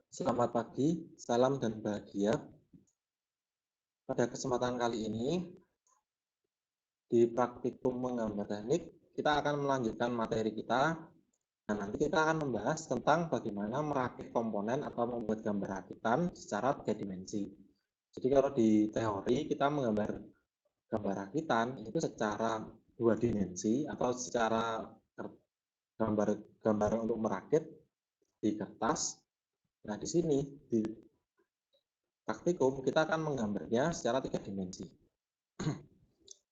Selamat pagi, salam dan bahagia. Pada kesempatan kali ini, di praktikum menggambar teknik, kita akan melanjutkan materi kita. Nah, nanti kita akan membahas tentang bagaimana merakit komponen atau membuat gambar rakitan secara 3 dimensi. Jadi kalau di teori kita menggambar gambar rakitan itu secara 2 dimensi atau secara gambar untuk merakit di kertas. Nah, di sini di praktikum kita akan menggambarnya secara 3 dimensi.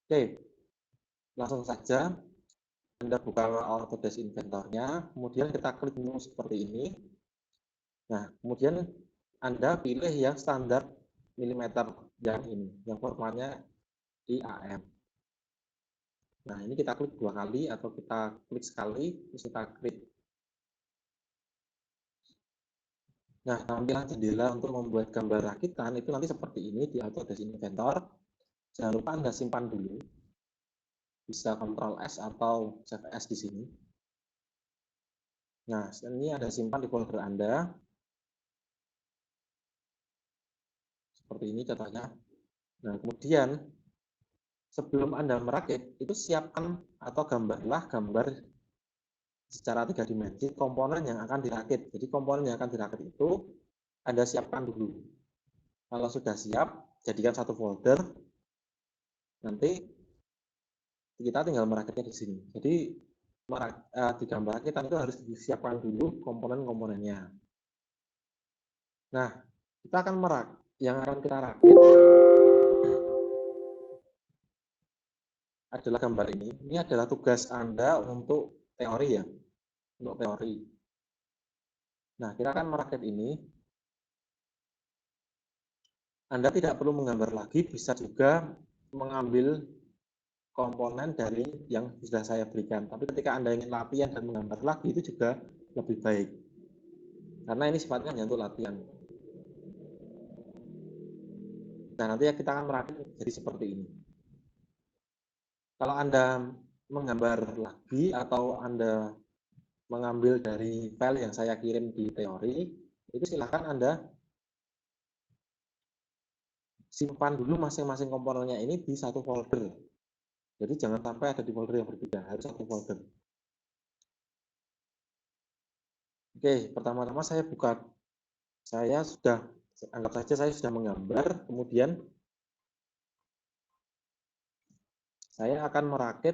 Oke, langsung saja Anda buka Autodesk Inventor-nya, kemudian kita klik menu seperti ini. Nah, kemudian Anda pilih yang standar milimeter yang ini, yang formatnya IAM. Nah, ini kita klik 2 kali atau kita klik sekali, terus kita klik. Nah, tampilan jendela untuk membuat gambar rakitan itu nanti seperti ini di Autodesk Inventor. Jangan lupa Anda simpan dulu. Bisa Ctrl S atau Save As di sini. Nah, ini ada simpan di folder Anda. Seperti ini contohnya. Nah, kemudian sebelum Anda merakit, itu siapkan atau gambarlah gambar secara 3 dimensi komponen yang akan dirakit. Jadi komponen yang akan dirakit itu Anda siapkan dulu. Kalau sudah siap, jadikan satu folder. Nanti kita tinggal merakitnya di sini. Jadi di gambar rakitan itu harus disiapkan dulu komponen-komponennya. Nah, kita akan yang akan kita rakit adalah gambar ini. Ini adalah tugas Anda untuk teori ya, untuk teori. Nah, kita akan merakit ini. Anda tidak perlu menggambar lagi, bisa juga mengambil komponen dari yang sudah saya berikan. Tapi ketika Anda ingin latihan dan menggambar lagi, itu juga lebih baik. Karena ini sifatnya hanya untuk latihan. Nah, nanti kita akan merakit jadi seperti ini. Kalau Anda menggambar lagi atau Anda mengambil dari file yang saya kirim di teori, itu silakan Anda simpan dulu masing-masing komponennya ini di satu folder. Jadi jangan sampai ada di folder yang berbeda, harus satu folder. Oke, pertama-tama saya sudah, anggap saja saya sudah menggambar, kemudian saya akan merakit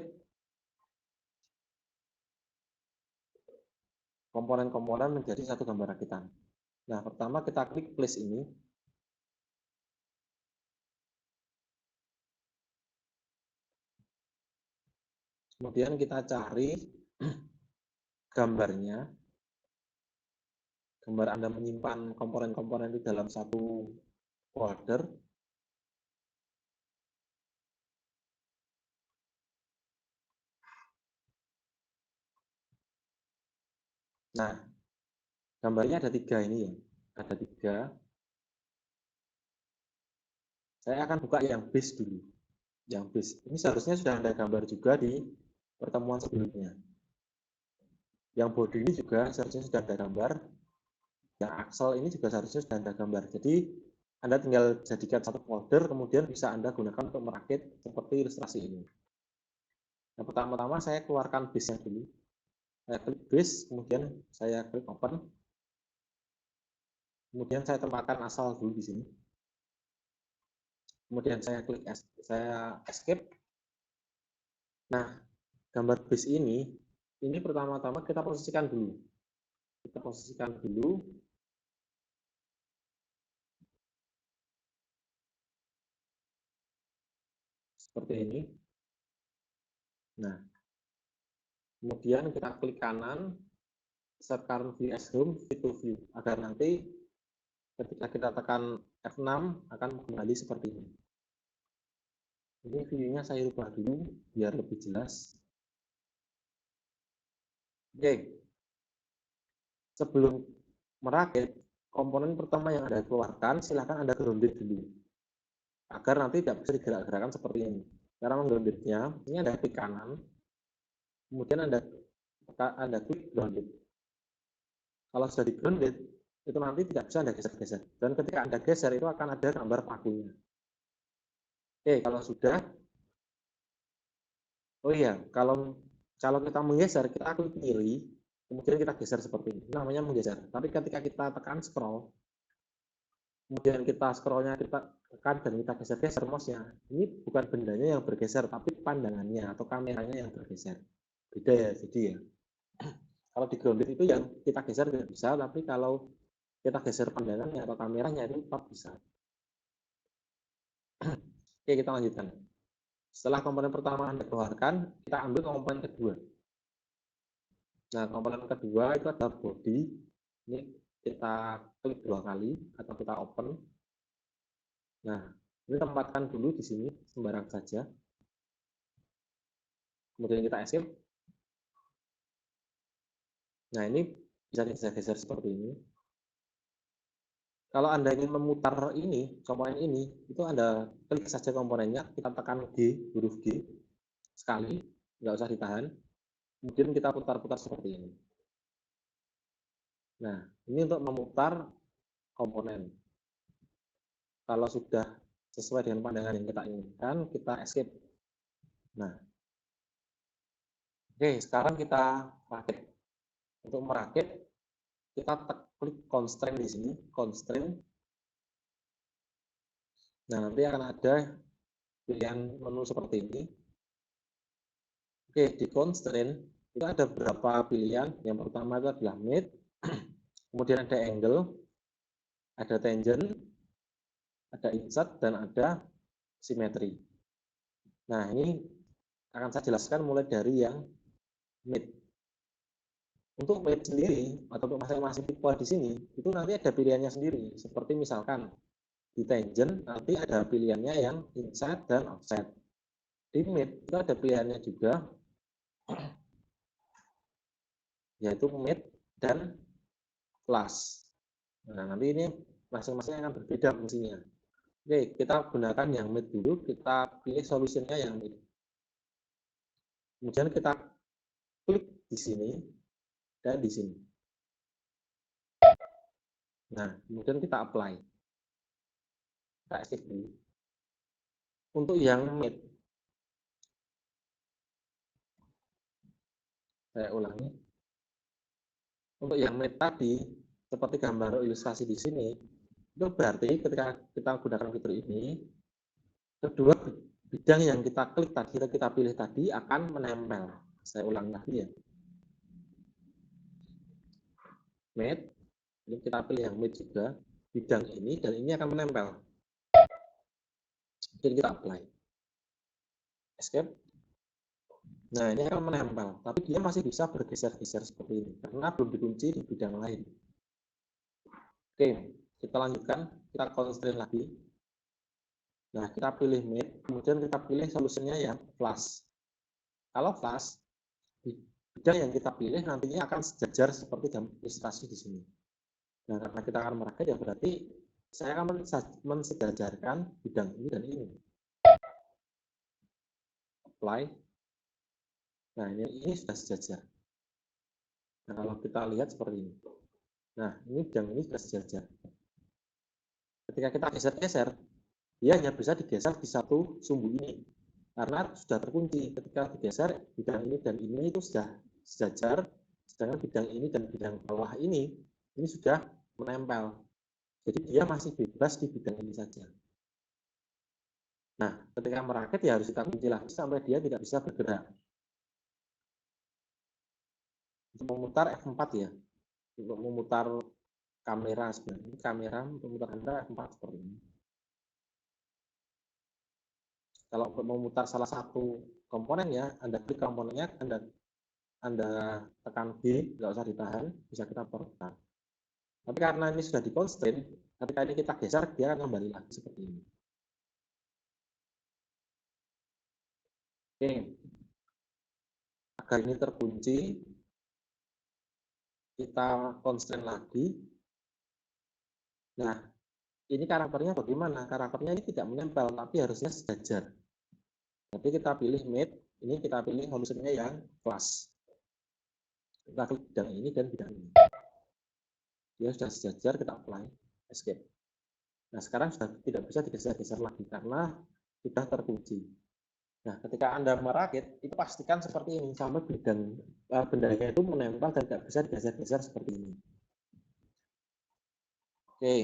komponen-komponen menjadi satu gambar rakitan. Nah, pertama kita klik place ini. Kemudian kita cari gambarnya. Gambar Anda menyimpan komponen-komponen itu dalam satu folder. Nah, gambarnya ada 3 ini ya. Ada 3. Saya akan buka yang base dulu. Yang base. Ini seharusnya sudah ada gambar juga di pertemuan sebelumnya. Yang body ini juga seharusnya sudah ada gambar. Yang axle ini juga seharusnya sudah ada gambar. Jadi Anda tinggal jadikan satu folder, kemudian bisa Anda gunakan untuk merakit seperti ilustrasi ini. Nah, pertama-tama saya keluarkan base-nya dulu. Saya klik base, kemudian saya klik open. Kemudian saya tempatkan asal dulu di sini. Kemudian saya klik escape. Nah, gambar base ini pertama-tama kita posisikan dulu. Kita posisikan dulu. Seperti ini. Nah, kemudian kita klik kanan, set current view as home, fit to view, agar nanti ketika kita tekan F6 akan kembali seperti ini. Ini view-nya saya ubah dulu biar lebih jelas. Oke. Sebelum merakit, komponen pertama yang Anda keluarkan, silakan Anda grounded dulu. Agar nanti tidak bisa digerak-gerakan seperti ini. Cara menggroundednya, ini Anda klik kanan, kemudian Anda klik grounded. Kalau sudah di grounded, itu nanti tidak bisa Anda geser-geser. Dan ketika Anda geser itu akan ada gambar pakunya. Oke, kalau sudah, oh iya, kalau kita menggeser, kita klik kiri, kemudian kita geser seperti ini. Namanya menggeser. Tapi ketika kita tekan scroll, kemudian kita scrollnya kita tekan dan kita geser-geser mouse-nya, ini bukan bendanya yang bergeser, tapi pandangannya atau kameranya yang bergeser. Beda ya, jadi ya. Kalau di grounded itu yang kita geser tidak bisa, tapi kalau kita geser pandangannya atau kameranya itu tetap bisa. Oke, kita lanjutkan. Setelah komponen pertama Anda keluarkan, kita ambil komponen kedua. Nah, komponen kedua itu ada body. Ini kita klik 2 kali atau kita open. Nah, ini tempatkan dulu di sini sembarang saja. Kemudian kita escape. Nah, ini bisa geser-geser seperti ini. Kalau Anda ingin memutar ini, komponen ini, itu Anda klik saja komponennya, kita tekan G, huruf G, sekali, nggak usah ditahan. Kemudian kita putar-putar seperti ini. Nah, ini untuk memutar komponen. Kalau sudah sesuai dengan pandangan yang kita inginkan, kita escape. Nah, oke, sekarang kita rakit. Untuk merakit, kita klik constraint di sini, constraint. Nah, nanti akan ada pilihan menu seperti ini. Oke, di constraint itu ada beberapa pilihan. Yang pertama itu adalah mid, kemudian ada angle, ada tangent, ada insert, dan ada symmetry. Nah, ini akan saya jelaskan mulai dari yang mid. Untuk mid sendiri atau untuk masing-masing tipe di sini itu nanti ada pilihannya sendiri. Seperti misalkan di tangent nanti ada pilihannya yang inside dan offset. Di mid itu ada pilihannya juga, yaitu mid dan flush. Nah, nanti ini masing-masing akan berbeda fungsinya. Oke, kita gunakan yang mid dulu, kita pilih solusinya yang mid. Kemudian kita klik di sini dan di sini. Nah, kemudian kita apply. Kita escape dulu. Untuk yang mid, saya ulangi. Untuk yang mid tadi, seperti gambar ilustrasi di sini, itu berarti ketika kita gunakan fitur ini, kedua bidang yang kita klik tadi, kita pilih tadi akan menempel. Saya ulang lagi ya. Mid, ini kita pilih yang mid juga, bidang ini dan ini akan menempel. Jadi kita apply. Escape. Nah, ini akan menempel, tapi dia masih bisa bergeser-geser seperti ini karena belum dikunci di bidang lain. Oke, kita lanjutkan, kita constraint lagi. Nah, kita pilih mid, kemudian kita pilih solusinya yang flush. Kalau flush, bidang yang kita pilih nantinya akan sejajar seperti dalam ilustrasi di sini. Nah, karena kita akan merakit ya berarti saya akan mensejajarkan bidang ini dan ini. Apply. Nah, ini sudah sejajar. Nah, kalau kita lihat seperti ini. Nah, ini bidang ini sudah sejajar. Ketika kita geser-geser, dia hanya bisa digeser di satu sumbu ini. Karena sudah terkunci. Ketika digeser, bidang ini dan ini itu sudah sejajar, sedangkan bidang ini dan bidang bawah ini sudah menempel. Jadi dia masih bebas di bidang ini saja. Nah, ketika merakit ya harus kita kunci lagi sampai dia tidak bisa bergerak. Untuk memutar F4 ya. Untuk memutar kamera sebenarnya. Ini kamera untuk memutar kamera F4 seperti ini. Kalau untuk memutar salah satu komponennya, Anda klik komponennya, Anda tekan B, nggak usah ditahan, bisa kita putar. Tapi karena ini sudah di constraint, ketika ini kita geser, dia akan kembali lagi seperti ini. Oke, agar ini terkunci, kita constraint lagi. Nah, ini karakternya bagaimana? Karakternya ini tidak menempel, tapi harusnya sejajar. Jadi kita pilih mid, ini kita pilih solusinya yang flush. Kita klik bidang ini dan bidang ini. Dia sudah sejajar, kita apply, escape. Nah, sekarang sudah tidak bisa digeser-geser lagi karena sudah terkunci. Nah, ketika Anda merakit, itu pastikan seperti ini, sampai bendanya itu menempel dan tidak bisa digeser-geser seperti ini. Oke.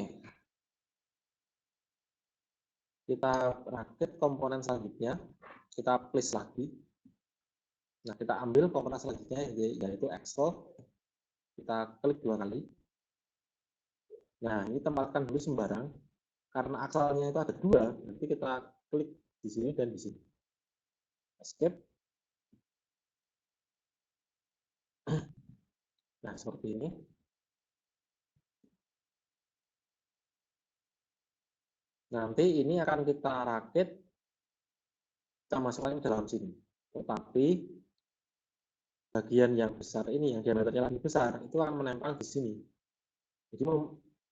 Kita rakit komponen selanjutnya, kita place lagi. Nah, kita ambil komponen selanjutnya, yaitu Excel. Kita klik 2 kali. Nah, ini tempatkan dulu sembarang. Karena aksalnya itu ada 2, nanti kita klik di sini dan di sini. Escape. Nah, seperti ini. Nanti ini akan kita rakit, kita masukkan ke dalam sini. Tetapi bagian yang besar ini, yang diameternya lebih besar, itu akan menempel di sini. Jadi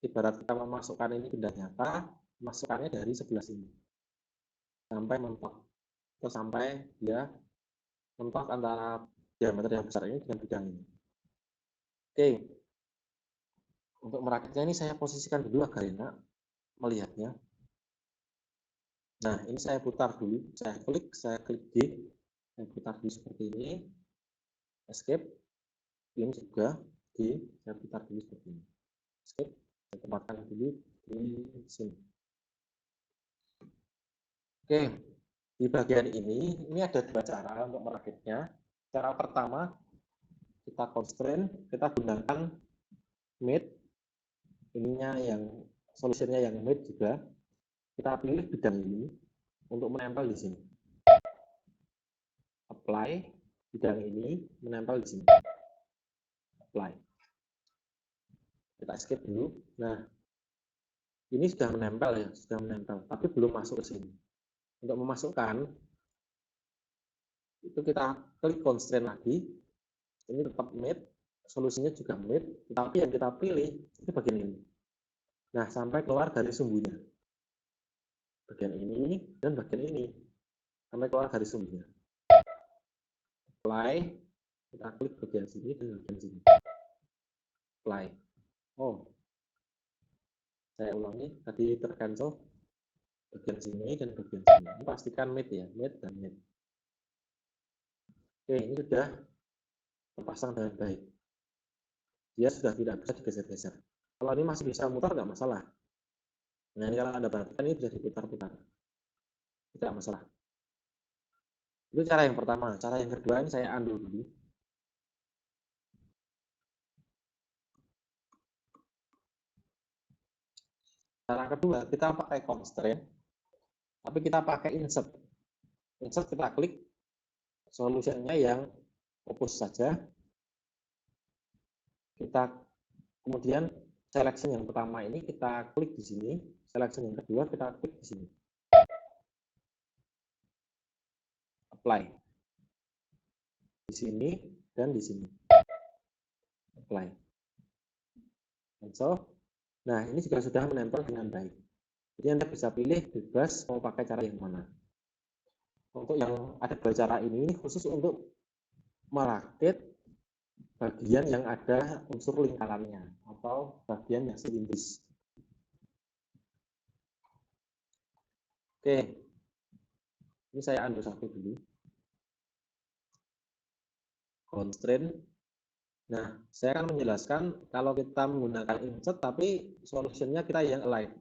ibarat kita memasukkan ini benda nyata, masukkannya dari sebelah sini sampai mentok, atau sampai dia mentok antara diameter yang besar ini dengan bidang ini. Oke, untuk merakitnya ini saya posisikan dulu agar enak melihatnya. Nah, ini saya putar dulu, saya klik G, saya putar dulu seperti ini, escape, ini juga G, saya putar dulu seperti ini, escape, saya tempatkan dulu di sini. Oke, di bagian ini ada 2 cara untuk merakitnya. Cara pertama, kita constraint, kita gunakan mid, ininya yang solusinya yang mid juga. Kita pilih bidang ini untuk menempel di sini. Apply, bidang ini menempel di sini. Apply. Kita escape dulu. Nah, ini sudah menempel ya, sudah menempel, tapi belum masuk ke sini. Untuk memasukkan, itu kita klik constraint lagi. Ini tetap mid, solusinya juga mid, tapi yang kita pilih itu bagian ini. Nah, sampai keluar dari sumbunya. Bagian ini dan bagian ini. Sampai keluar dari sumbunya. Apply, kita klik bagian sini dan bagian sini. Apply. Oh, saya ulangi, tadi tercancel bagian sini dan bagian sini. Ini pastikan mid ya, mid dan mid. Oke, ini sudah terpasang dengan baik. Dia sudah tidak bisa digeser-geser. Kalau ini masih bisa mutar, nggak masalah. Nah, ini kalau Anda perhatikan, ini bisa diputar-putar. Tidak masalah. Itu cara yang pertama. Cara yang kedua ini saya undo dulu. Cara kedua, kita pakai constraint, tapi kita pakai insert. Insert kita klik solusinya yang opus saja. Kita kemudian selection yang pertama ini kita klik di sini, selection yang kedua kita klik di sini. Apply. Di sini dan di sini. Apply. Cancel. Nah, ini juga sudah menempel dengan baik. Jadi Anda bisa pilih bebas mau pakai cara yang mana. Untuk yang ada 2 cara ini khusus untuk merakit bagian yang ada unsur lingkarannya atau bagian yang silindris. Oke, ini saya undo satu dulu. Constraint. Nah, saya akan menjelaskan kalau kita menggunakan insert tapi solusinya kita yang align.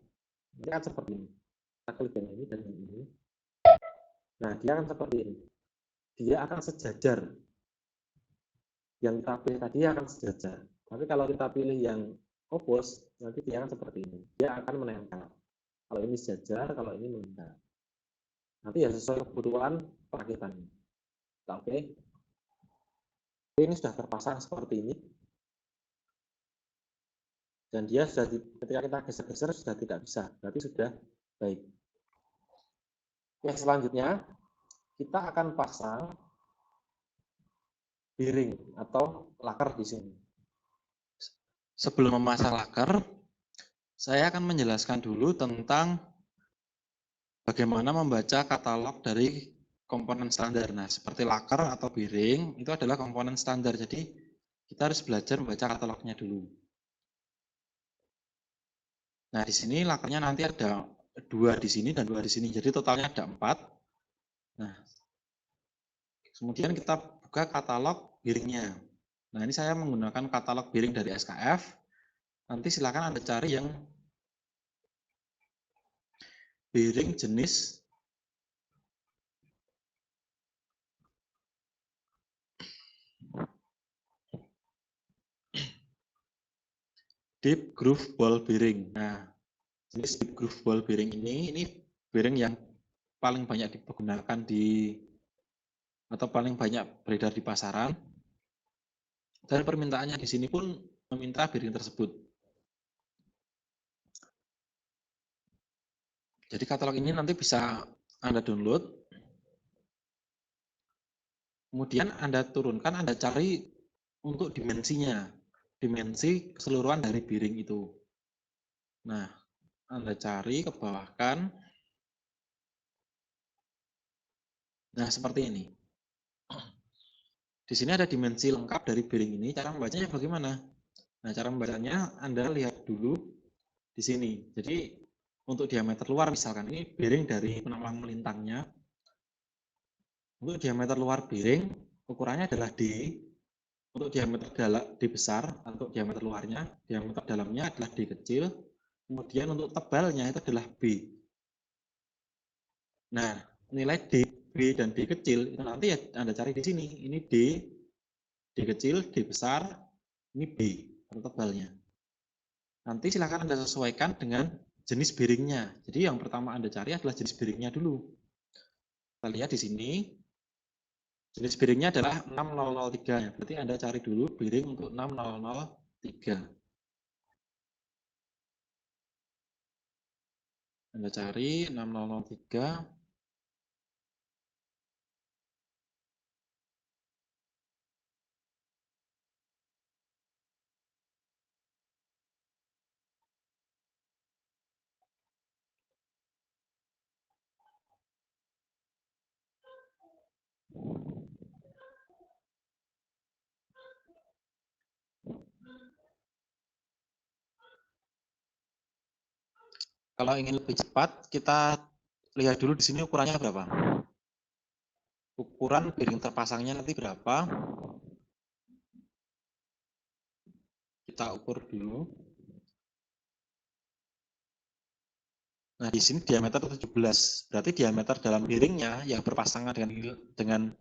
Ini kan seperti ini. Kita klik yang ini dan yang ini. Nah, dia akan seperti ini. Dia akan sejajar. Yang kita pilih tadi akan sejajar. Tapi kalau kita pilih yang opus, nanti dia akan seperti ini. Dia akan menempel. Kalau ini sejajar, kalau ini menempel. Nanti ya sesuai kebutuhan perakitannya. Oke. Ini sudah terpasang seperti ini. Dan dia sudah ketika kita geser-geser sudah tidak bisa. Berarti sudah baik. Yang selanjutnya, kita akan pasang bearing atau laker di sini. Sebelum memasang laker, saya akan menjelaskan dulu tentang bagaimana membaca katalog dari komponen standar. Nah, seperti laker atau bearing, itu adalah komponen standar. Jadi, kita harus belajar membaca katalognya dulu. Nah, di sini lakernya nanti ada 2 di sini dan 2 di sini. Jadi totalnya ada 4. Nah, kemudian kita buka katalog bearingnya. Nah, ini saya menggunakan katalog bearing dari SKF. Nanti silakan Anda cari yang bearing jenis deep groove ball bearing. Nah, jenis deep groove ball bearing ini bearing yang paling banyak digunakan atau paling banyak beredar di pasaran. Dan permintaannya di sini pun meminta bearing tersebut. Jadi katalog ini nanti bisa Anda download. Kemudian Anda turunkan, Anda cari untuk dimensinya. Dimensi keseluruhan dari bearing itu. Nah, Anda cari ke bawah kan. Nah, seperti ini. Di sini ada dimensi lengkap dari bearing ini. Cara membacanya bagaimana? Nah, cara membacanya Anda lihat dulu di sini. Jadi, untuk diameter luar misalkan ini bearing dari penampang melintangnya. Untuk diameter luar bearing, ukurannya adalah D. Untuk diameter D besar, untuk diameter luarnya, diameter dalamnya adalah D kecil. Kemudian untuk tebalnya itu adalah B. Nah, nilai D, B, dan D kecil itu nanti ya Anda cari di sini. Ini D kecil, D besar, ini B atau tebalnya. Nanti silakan Anda sesuaikan dengan jenis bearingnya. Jadi yang pertama Anda cari adalah jenis bearingnya dulu. Kita lihat di sini, jenis bearingnya adalah 6003. Berarti Anda cari dulu bearing untuk 6003. Anda cari 6003. Kalau ingin lebih cepat, kita lihat dulu di sini ukurannya berapa. Ukuran bearing terpasangnya nanti berapa. Kita ukur dulu. Nah, di sini diameter 17. Berarti diameter dalam bearingnya yang berpasangan dengan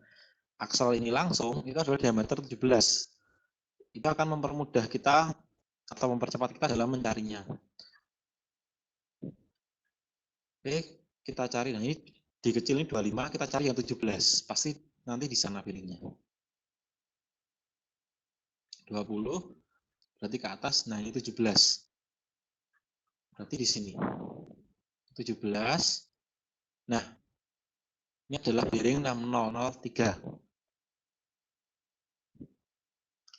aksel ini langsung, itu adalah diameter 17. Itu akan mempermudah kita atau mempercepat kita dalam mencarinya. Oke, kita cari. Nah, ini di kecil ini 25, kita cari yang 17. Pasti nanti di sana bearingnya. 20, berarti ke atas. Nah, ini 17. Berarti di sini. 17. Nah, ini adalah bearing 6003.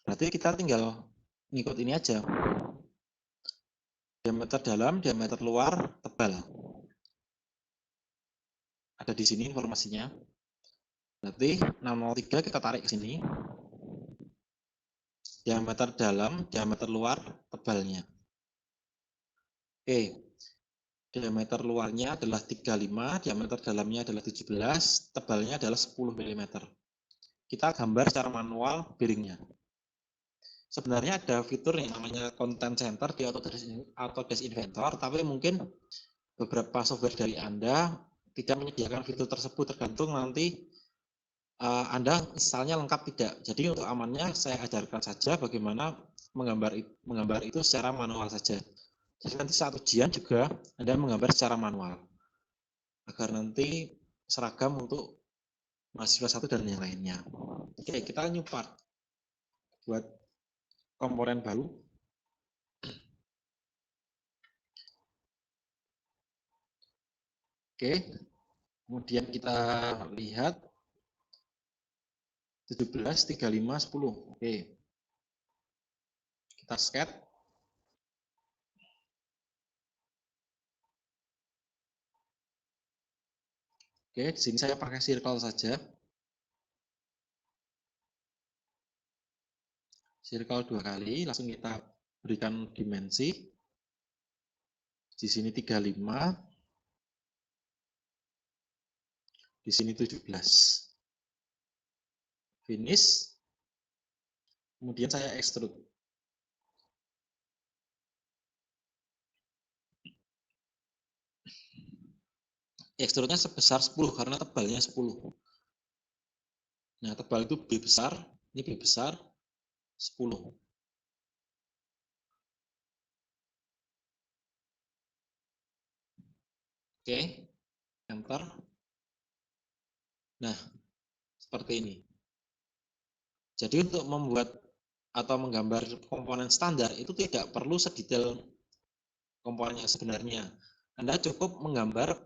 Berarti kita tinggal ngikut ini aja. Diameter dalam, diameter luar, tebal. Ada di sini informasinya. Berarti 603 kita tarik ke sini. Diameter dalam, diameter luar, tebalnya. Oke. Diameter luarnya adalah 35, diameter dalamnya adalah 17, tebalnya adalah 10 mm. Kita gambar secara manual bearingnya. Sebenarnya ada fitur yang namanya Content Center di Autodesk Inventor, tapi mungkin beberapa software dari Anda tidak menyediakan fitur tersebut, tergantung nanti Anda misalnya lengkap tidak. Jadi untuk amannya saya ajarkan saja bagaimana menggambar itu secara manual saja. Jadi nanti saat ujian juga Anda menggambar secara manual agar nanti seragam untuk mahasiswa satu dan yang lainnya. Oke, kita new part buat komponen baru. Oke, kemudian kita lihat 17, 35, 10. Oke. Kita sket. Oke, di sini saya pakai circle saja. Circle 2 kali, langsung kita berikan dimensi. Di sini 35. Di sini 17. Finish. Kemudian saya extrude. Extrude-nya sebesar 10 karena tebalnya 10. Nah, tebal itu B besar, ini B besar 10. Oke, enter. Nah, seperti ini. Jadi untuk membuat atau menggambar komponen standar itu tidak perlu sedetail komponen yang sebenarnya. Anda cukup menggambar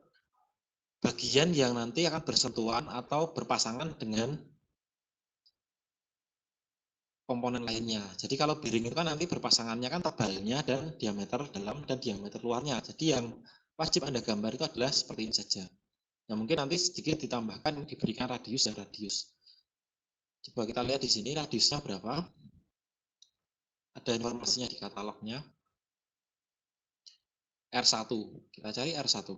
bagian yang nanti akan bersentuhan atau berpasangan dengan komponen lainnya. Jadi kalau bearing itu kan nanti berpasangannya kan tebalnya dan diameter dalam dan diameter luarnya. Jadi yang wajib Anda gambar itu adalah seperti ini saja. Nah, mungkin nanti sedikit ditambahkan diberikan radius dan radius. Coba kita lihat di sini radiusnya berapa. Ada informasinya di katalognya. R1. Kita cari R1.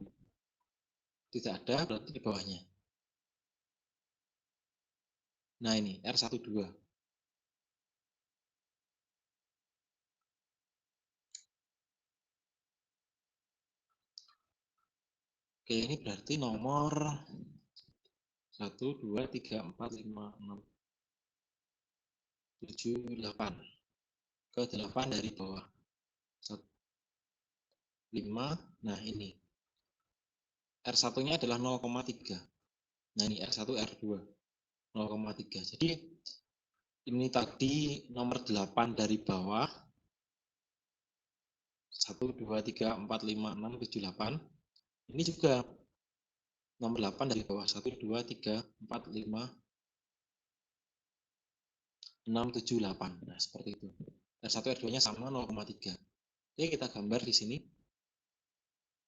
Tidak ada, berarti di bawahnya. Nah, ini R12. Oke, ini berarti nomor 1, 2, 3, 4, 5, 6, 7, 8. Ke 8 dari bawah. 5. Nah, ini. R1-nya adalah 0,3. Nah, ini R1, R2. 0,3. Jadi, ini tadi nomor 8 dari bawah. 1, 2, 3, 4, 5, 6, 7, 8. Ini juga nomor 8 dari bawah. 1, 2, 3, 4, 5, 6, 7, 8. Nah, seperti itu. R1, R2-nya sama 0,3. Oke, kita gambar di sini.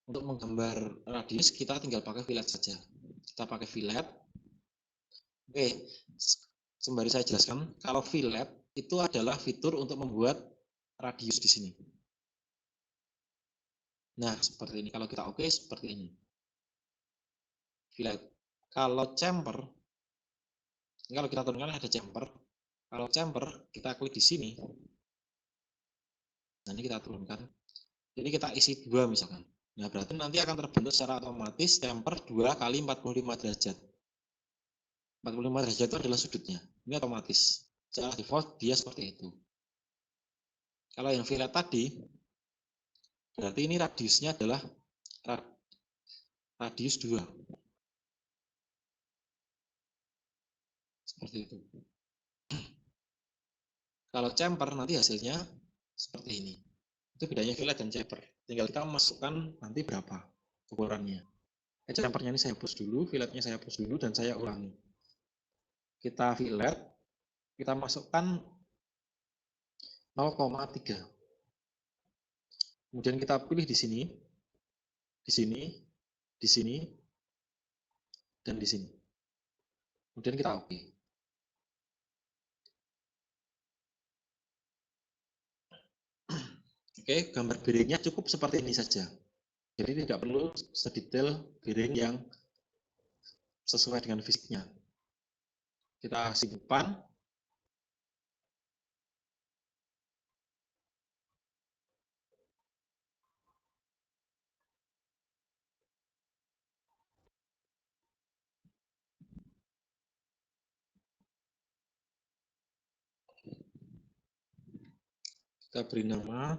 Untuk menggambar radius, kita tinggal pakai fillet saja. Kita pakai fillet. Oke, sembari saya jelaskan, kalau fillet itu adalah fitur untuk membuat radius di sini. Nah, seperti ini. Kalau kita oke, seperti ini. Fillet. Kalau chamfer, kalau kita turunkan ada chamfer. Kalau chamfer, kita klik di sini. Nah, ini kita turunkan. Ini kita isi 2 misalkan. Nah, berarti nanti akan terbentuk secara otomatis chamfer 2 kali 45 derajat. 45 derajat itu adalah sudutnya. Ini otomatis. Secara default dia seperti itu. Kalau yang fillet tadi, berarti ini radiusnya adalah radius 2. Seperti itu. Kalau chamfer nanti hasilnya seperti ini. Itu bedanya fillet dan chamfer. Tinggal kita masukkan nanti berapa ukurannya. Chamfernya ini saya hapus dulu, filletnya saya hapus dulu, dan saya ulangi. Kita fillet, kita masukkan 0,3. Kemudian kita pilih di sini, di sini, di sini, dan di sini. Kemudian kita oke. Oke, gambar bearingnya cukup seperti ini saja. Jadi tidak perlu sedetail bearing yang sesuai dengan fisiknya. Kita simpan. Kita beri nama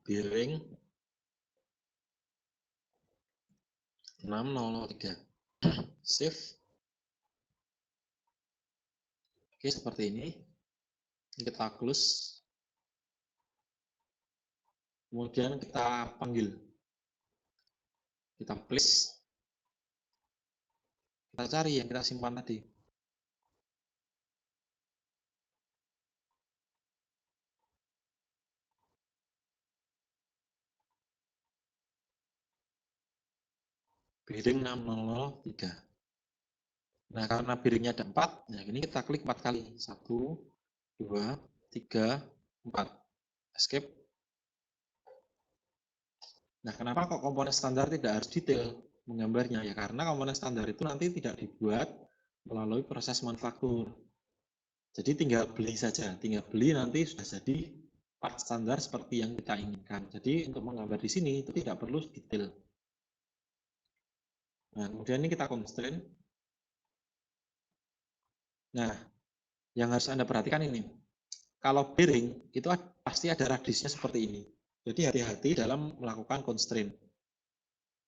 bearing 603. Save. Oke, seperti ini. Kita close. Kemudian kita panggil. Kita place. Kita cari yang kita simpan tadi. Bearing 603. Nah, karena bearingnya ada 4, nah ini kita klik 4 kali. 1, 2, 3, 4. Escape. Nah, kenapa kok komponen standar tidak harus detail menggambarnya? Ya karena komponen standar itu nanti tidak dibuat melalui proses manufaktur. Jadi tinggal beli saja, tinggal beli nanti sudah jadi part standar seperti yang kita inginkan. Jadi untuk menggambar di sini itu tidak perlu detail. Nah, kemudian ini kita constraint. Nah, yang harus Anda perhatikan ini. Kalau bearing itu pasti ada radiusnya seperti ini. Jadi hati-hati dalam melakukan constraint.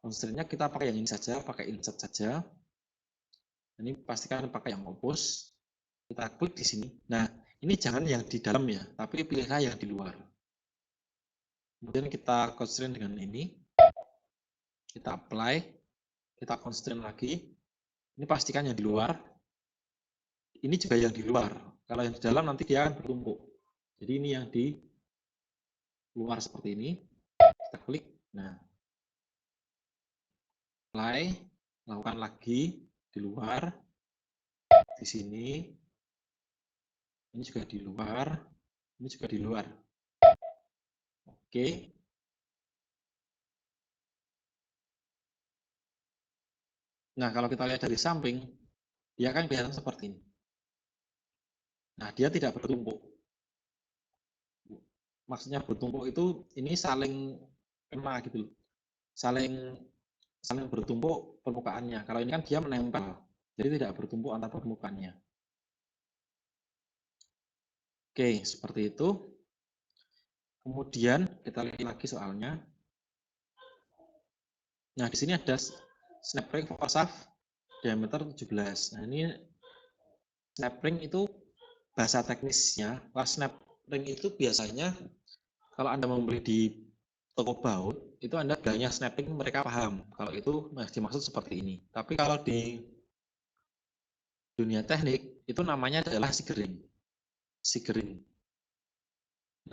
Constraint-nya kita pakai yang ini saja, pakai insert saja. Ini pastikan pakai yang opus. Kita klik di sini. Nah, ini jangan yang di dalam ya, tapi pilihlah yang di luar. Kemudian kita constraint dengan ini. Kita apply. Kita constraint lagi. Ini pastikan yang di luar. Ini juga yang di luar. Kalau yang di dalam nanti dia akan bertumpuk. Jadi ini yang di luar seperti ini. Kita klik. Nah, apply, lakukan lagi di luar, di sini, ini juga di luar, ini juga di luar. Oke. Nah, kalau kita lihat dari samping, dia kan kelihatan seperti ini. Nah, dia tidak bertumpuk. Maksudnya bertumpuk itu ini saling kena gitu, saling bertumpuk permukaannya. Kalau ini kan dia menempel, jadi tidak bertumpuk antar permukaannya. Oke, seperti itu. Kemudian kita lihat lagi soalnya. Nah, di sini ada snap ring for shaft diameter 17. Nah, ini snap ring itu bahasa teknisnya. Kalau snap ring itu biasanya kalau Anda membeli di toko baut, itu Anda bilangnya snap ring mereka paham. Kalau itu dimaksud seperti ini. Tapi kalau di dunia teknik, itu namanya adalah sigering. Sigering.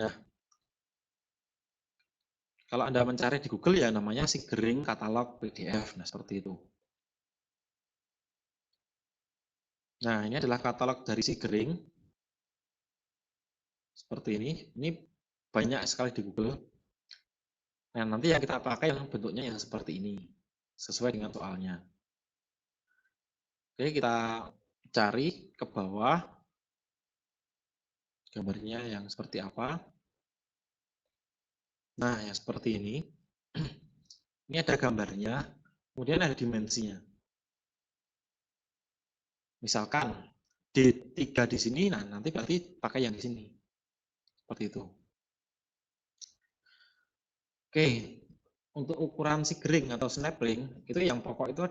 Nah, kalau Anda mencari di Google ya namanya sigering katalog PDF. Nah, seperti itu. Nah, ini adalah katalog dari sigering. Seperti ini. Ini banyak sekali di Google. Nah, nanti yang kita pakai yang bentuknya yang seperti ini. Sesuai dengan soalnya. Oke, kita cari ke bawah. Gambarnya yang seperti apa. Nah, yang seperti ini. Ini ada gambarnya. Kemudian ada dimensinya. Misalkan D3 di sini, nah nanti berarti pakai yang di sini. Seperti itu. Oke, untuk ukuran sigering atau snap ring, itu yang pokok itu,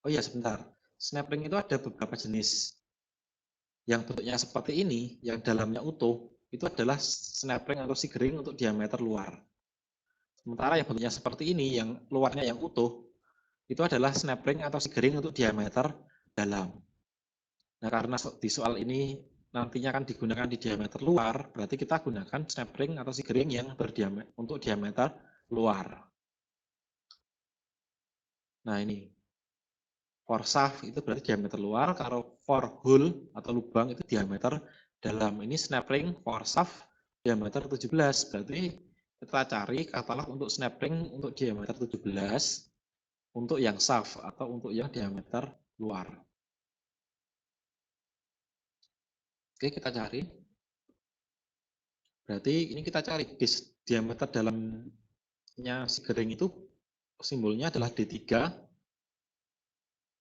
oh iya sebentar, snap ring itu ada beberapa jenis. Yang bentuknya seperti ini, yang dalamnya utuh, itu adalah snap ring atau sigering untuk diameter luar. Sementara yang bentuknya seperti ini, yang luarnya yang utuh, itu adalah snap ring atau sigering untuk diameter dalam. Nah, karena di soal ini nantinya akan digunakan di diameter luar, berarti kita gunakan snap ring atau sigering yang berdiameter untuk diameter luar. Nah, ini for shaft itu berarti diameter luar, kalau for hole atau lubang itu diameter dalam. Ini snap ring for shaft diameter 17, berarti kita cari katalog untuk snap ring untuk diameter 17 untuk yang shaft atau untuk yang diameter luar. Oke, kita cari. Berarti ini kita cari diameter dalamnya sigering itu simbolnya adalah D3.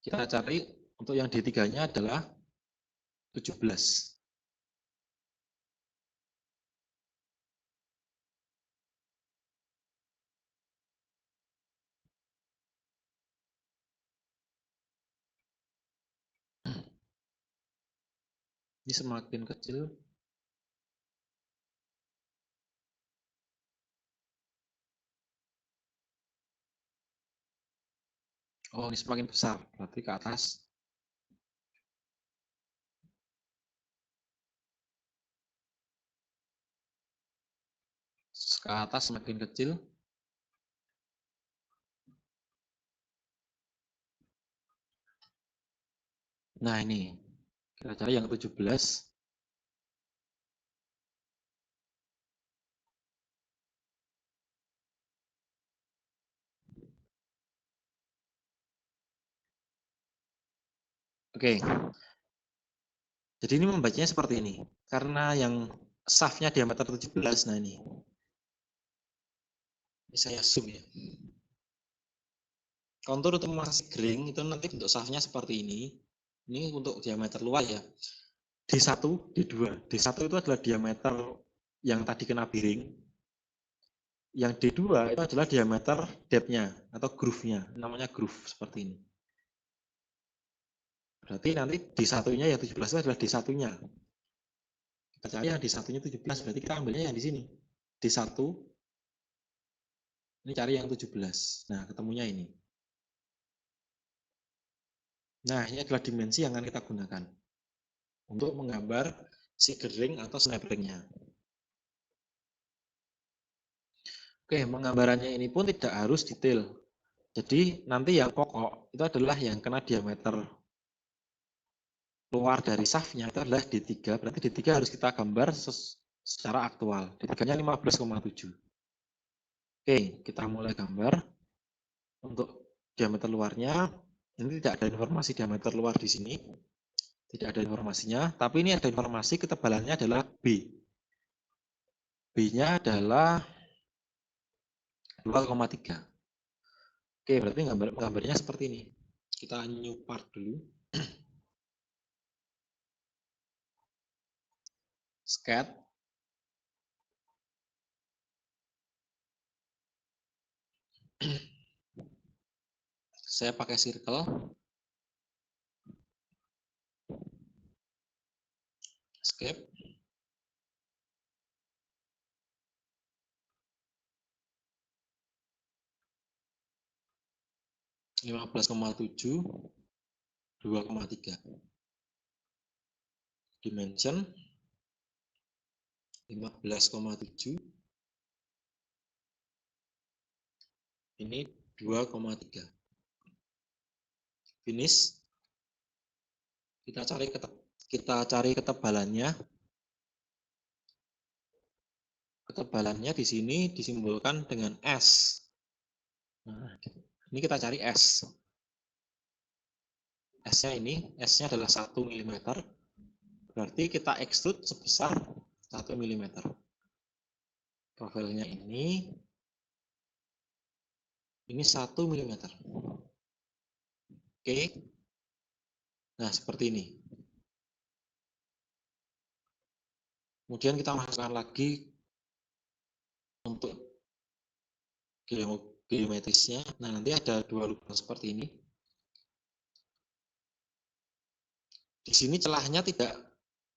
Kita cari untuk yang D3-nya adalah 17. Ini semakin kecil. Oh, ini semakin besar. Berarti ke atas. Ke atas semakin kecil. Nah, ini. Kita cari yang 17. Oke. Jadi ini membacanya seperti ini. Karena yang shaftnya diameter 17, nah ini. Ini saya zoom ya. Kontur untuk memasang green itu nanti bentuk shaftnya seperti ini. Ini untuk diameter luar ya. D1, D2. D1 itu adalah diameter yang tadi kena piring. Yang D2 itu adalah diameter depth-nya atau groove-nya. Namanya groove seperti ini. Berarti nanti D1-nya yang 17 itu adalah D1-nya. Kita cari yang D1-nya 17, berarti kita ambilnya yang di sini. D1, ini cari yang 17. Nah, ketemunya ini. Nah, ini adalah dimensi yang akan kita gunakan untuk menggambar si ring atau snap ring-nya. Oke, penggambarannya ini pun tidak harus detail. Jadi nanti yang pokok itu adalah yang kena diameter luar dari shaft-nya itu adalah D3. Berarti D3 harus kita gambar secara aktual. D3-nya 15,7. Oke, kita mulai gambar. Untuk diameter luarnya, ini tidak ada informasi diameter luar di sini. Tidak ada informasinya, tapi ini ada informasi ketebalannya adalah B. B-nya adalah 2,3. Oke, berarti gambarnya seperti ini. Kita new part dulu. Sketch. Saya pakai circle. Escape. Lima belas koma 7, 2,3. Dimension 15,7. Ini 2,3. Finish. Kita cari ketebalannya. Ketebalannya di sini disimbolkan dengan S. Nah, ini kita cari S. S-nya ini, S-nya adalah 1 mm. Berarti kita extrude sebesar 1 mm. Profilnya ini 1 mm. Oke. Nah, seperti ini. Kemudian kita masukkan lagi untuk geometrisnya. Nah, nanti ada dua lubang seperti ini. Di sini celahnya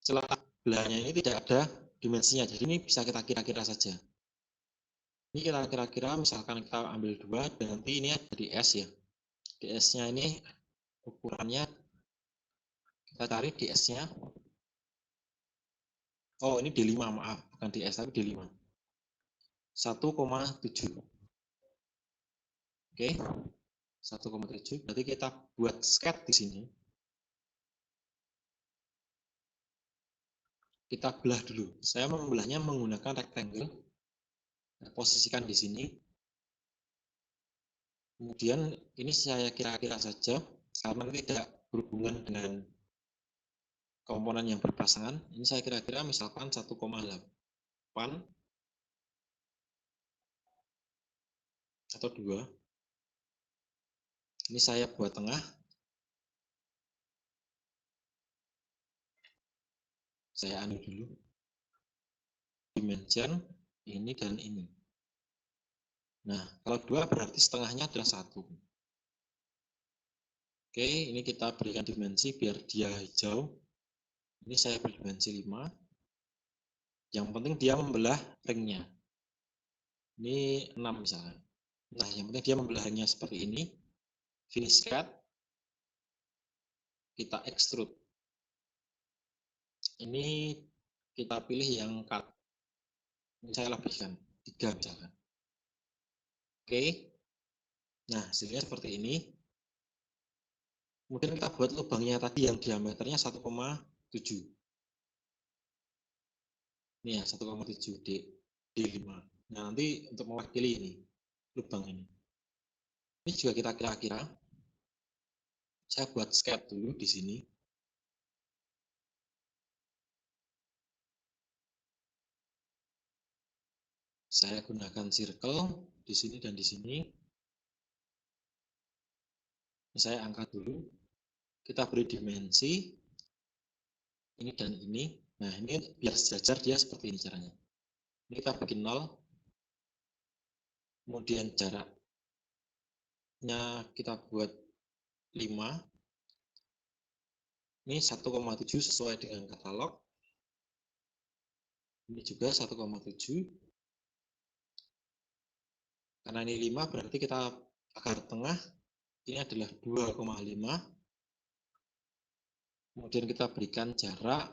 celah belahnya ini tidak ada dimensinya. Jadi ini bisa kita kira-kira saja. Ini kita kira-kira misalkan kita ambil 2 dan nanti ini ada di S ya. Di S-nya ini ukurannya kita cari di S-nya. Oh, ini D5, maaf, bukan di S tapi D5. 1,7. Oke. 1,7. Berarti kita buat sketch di sini. Kita belah dulu. Saya membelahnya menggunakan rectangle. Posisikan di sini. Kemudian ini saya kira-kira saja karena tidak berhubungan dengan komponen yang berpasangan. Ini saya kira-kira misalkan 1,8 atau 2. Ini saya buat tengah. Saya anu dulu. Dimension ini dan ini. Nah, kalau 2 berarti setengahnya adalah 1. Oke, ini kita berikan dimensi biar dia hijau. Ini saya beri dimensi 5. Yang penting dia membelah ringnya. Ini 6 misalnya. Nah, yang penting dia membelah ringnya seperti ini. Finish cut. Kita extrude. Ini kita pilih yang cut. Ini saya lebihkan 3 misalkan. Oke. Nah, hasilnya seperti ini. Kemudian kita buat lubangnya tadi yang diameternya 1,7. Ini ya, 1,7 D5. Nah, nanti untuk mewakili ini, lubang ini. Ini juga kita kira-kira. Saya buat sketch dulu di sini. Saya gunakan circle di sini dan di sini. Saya angkat dulu. Kita beri dimensi ini dan ini. Nah, ini biar sejajar dia seperti ini caranya. Ini kita bikin 0. Kemudian jaraknya kita buat 5. Ini 1,7 sesuai dengan katalog. Ini juga 1,7. Karena ini 5 berarti kita akar tengah ini adalah 2,5. Kemudian kita berikan jarak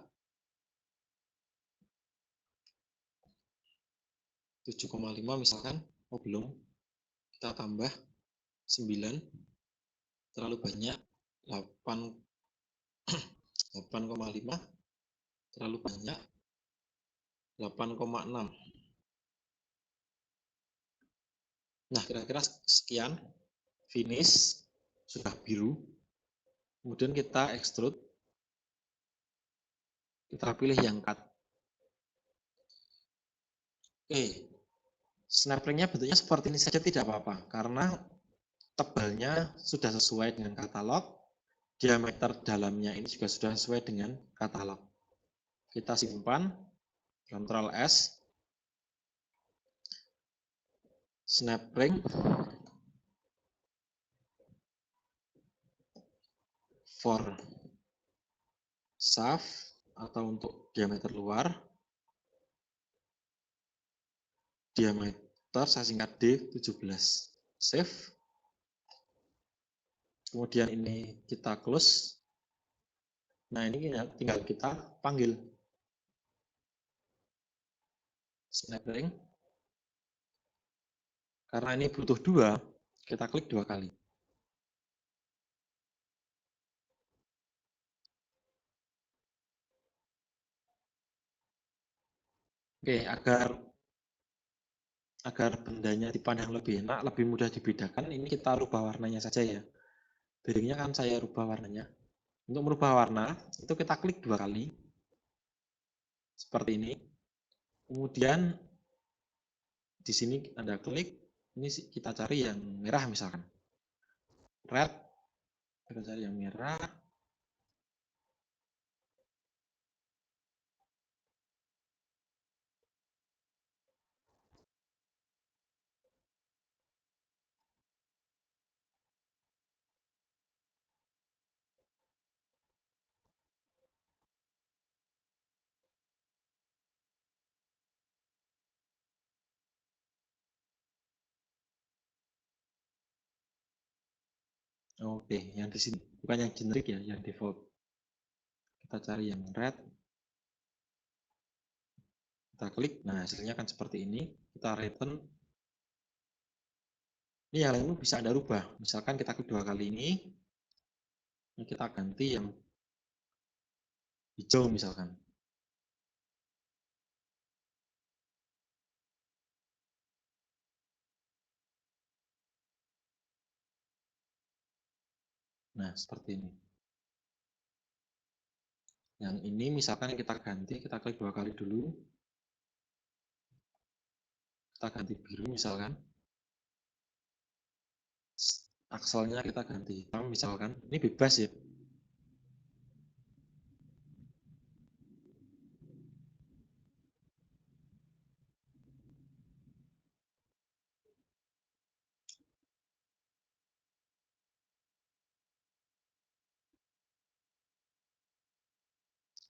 7,5 misalkan. Oh belum. Kita tambah 9. Terlalu banyak. 8,5. Terlalu banyak. 8,6. Nah, kira-kira sekian. Finish. Sudah biru. Kemudian kita extrude. Kita pilih yang cut. Oke. Snap ring-nya bentuknya seperti ini saja tidak apa-apa. Karena tebalnya sudah sesuai dengan katalog. Diameter dalamnya ini juga sudah sesuai dengan katalog. Kita simpan. Ctrl S. Snap ring. For shaft atau untuk diameter luar. Diameter saya singkat D17. Save. Kemudian ini kita close. Nah, ini tinggal kita panggil. Snap ring. Karena ini butuh 2, kita klik 2 kali. Oke, agar bendanya dipandang lebih enak, lebih mudah dibedakan, ini kita rubah warnanya saja ya. Bearingnya kan saya rubah warnanya. Untuk merubah warna, itu kita klik 2 kali. Seperti ini. Kemudian di sini Anda klik, ini kita cari yang merah misalkan. Red, kita cari yang merah. Oke, yang di sini bukan yang generik ya, yang default. Kita cari yang red. Kita klik, nah hasilnya kan seperti ini. Kita return. Ini yang lain bisa Anda rubah. Misalkan kita klik 2 kali ini kita ganti yang hijau misalkan. Nah, seperti ini. Yang ini misalkan kita ganti, kita klik 2 kali dulu. Kita ganti biru misalkan. Akselnya kita ganti hitam misalkan. Ini bebas ya.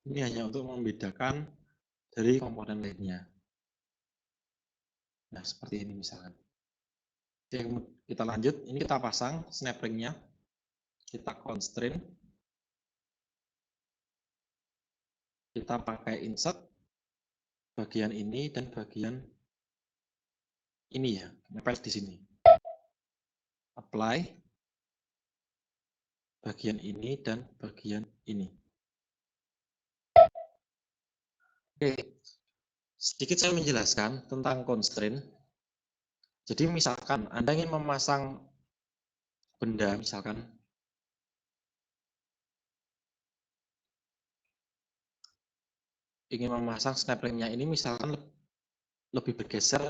Ini hanya untuk membedakan dari komponen lainnya. Nah, seperti ini misalkan. Oke, kita lanjut. Ini kita pasang snap ring-nya. Kita constraint. Kita pakai insert bagian ini dan bagian ini ya, nempel di sini. Apply bagian ini dan bagian ini. Oke, sedikit saya menjelaskan tentang constraint. Jadi misalkan Anda ingin memasang benda, misalkan ingin memasang snap ring-nya ini misalkan lebih bergeser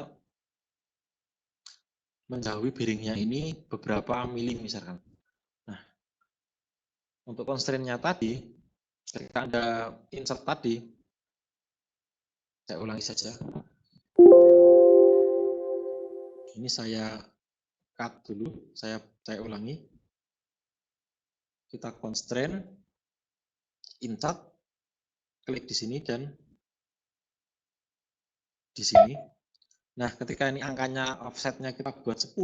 menjauhi bearingnya ini beberapa mili misalkan. Nah, untuk constraint-nya tadi, ketika Anda insert tadi, saya ulangi saja. Ini saya cut dulu, saya ulangi. Kita constraint, insert, klik di sini dan di sini. Nah, ketika ini angkanya offsetnya kita buat 10,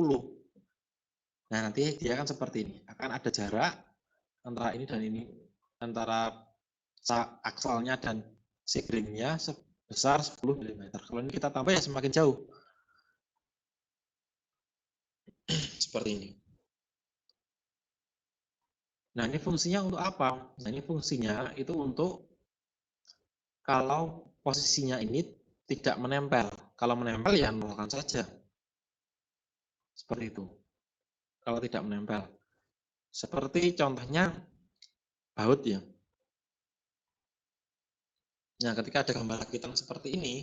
nah nanti dia akan seperti ini. Akan ada jarak antara ini dan ini, antara akselnya dan sigringnya sebesar 10 mm. Kalau ini kita tambah ya semakin jauh. Seperti ini. Nah, ini fungsinya untuk apa? Nah, ini fungsinya itu untuk kalau posisinya ini tidak menempel. Kalau menempel ya nolkan saja. Seperti itu. Kalau tidak menempel. Seperti contohnya baut ya. Nah, ketika ada gambar rakitan seperti ini,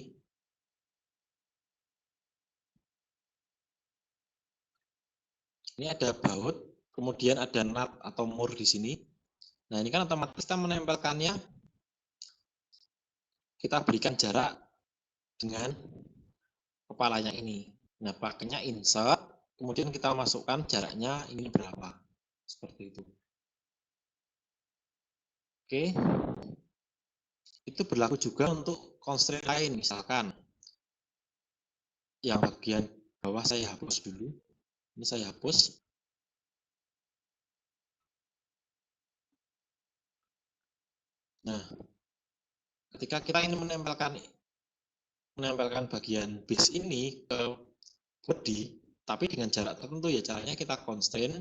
ada baut, kemudian ada nut atau mur di sini. Nah, ini kan otomatis kita menempelkannya, kita berikan jarak dengan kepalanya ini. Nah, pakainya insert, kemudian kita masukkan jaraknya ini berapa. Seperti itu. Oke. Itu berlaku juga untuk constraint lain, misalkan yang bagian bawah saya hapus dulu. Ini saya hapus. Nah, ketika kita ingin menempelkan bagian base ini ke body, tapi dengan jarak tertentu ya, caranya kita constraint.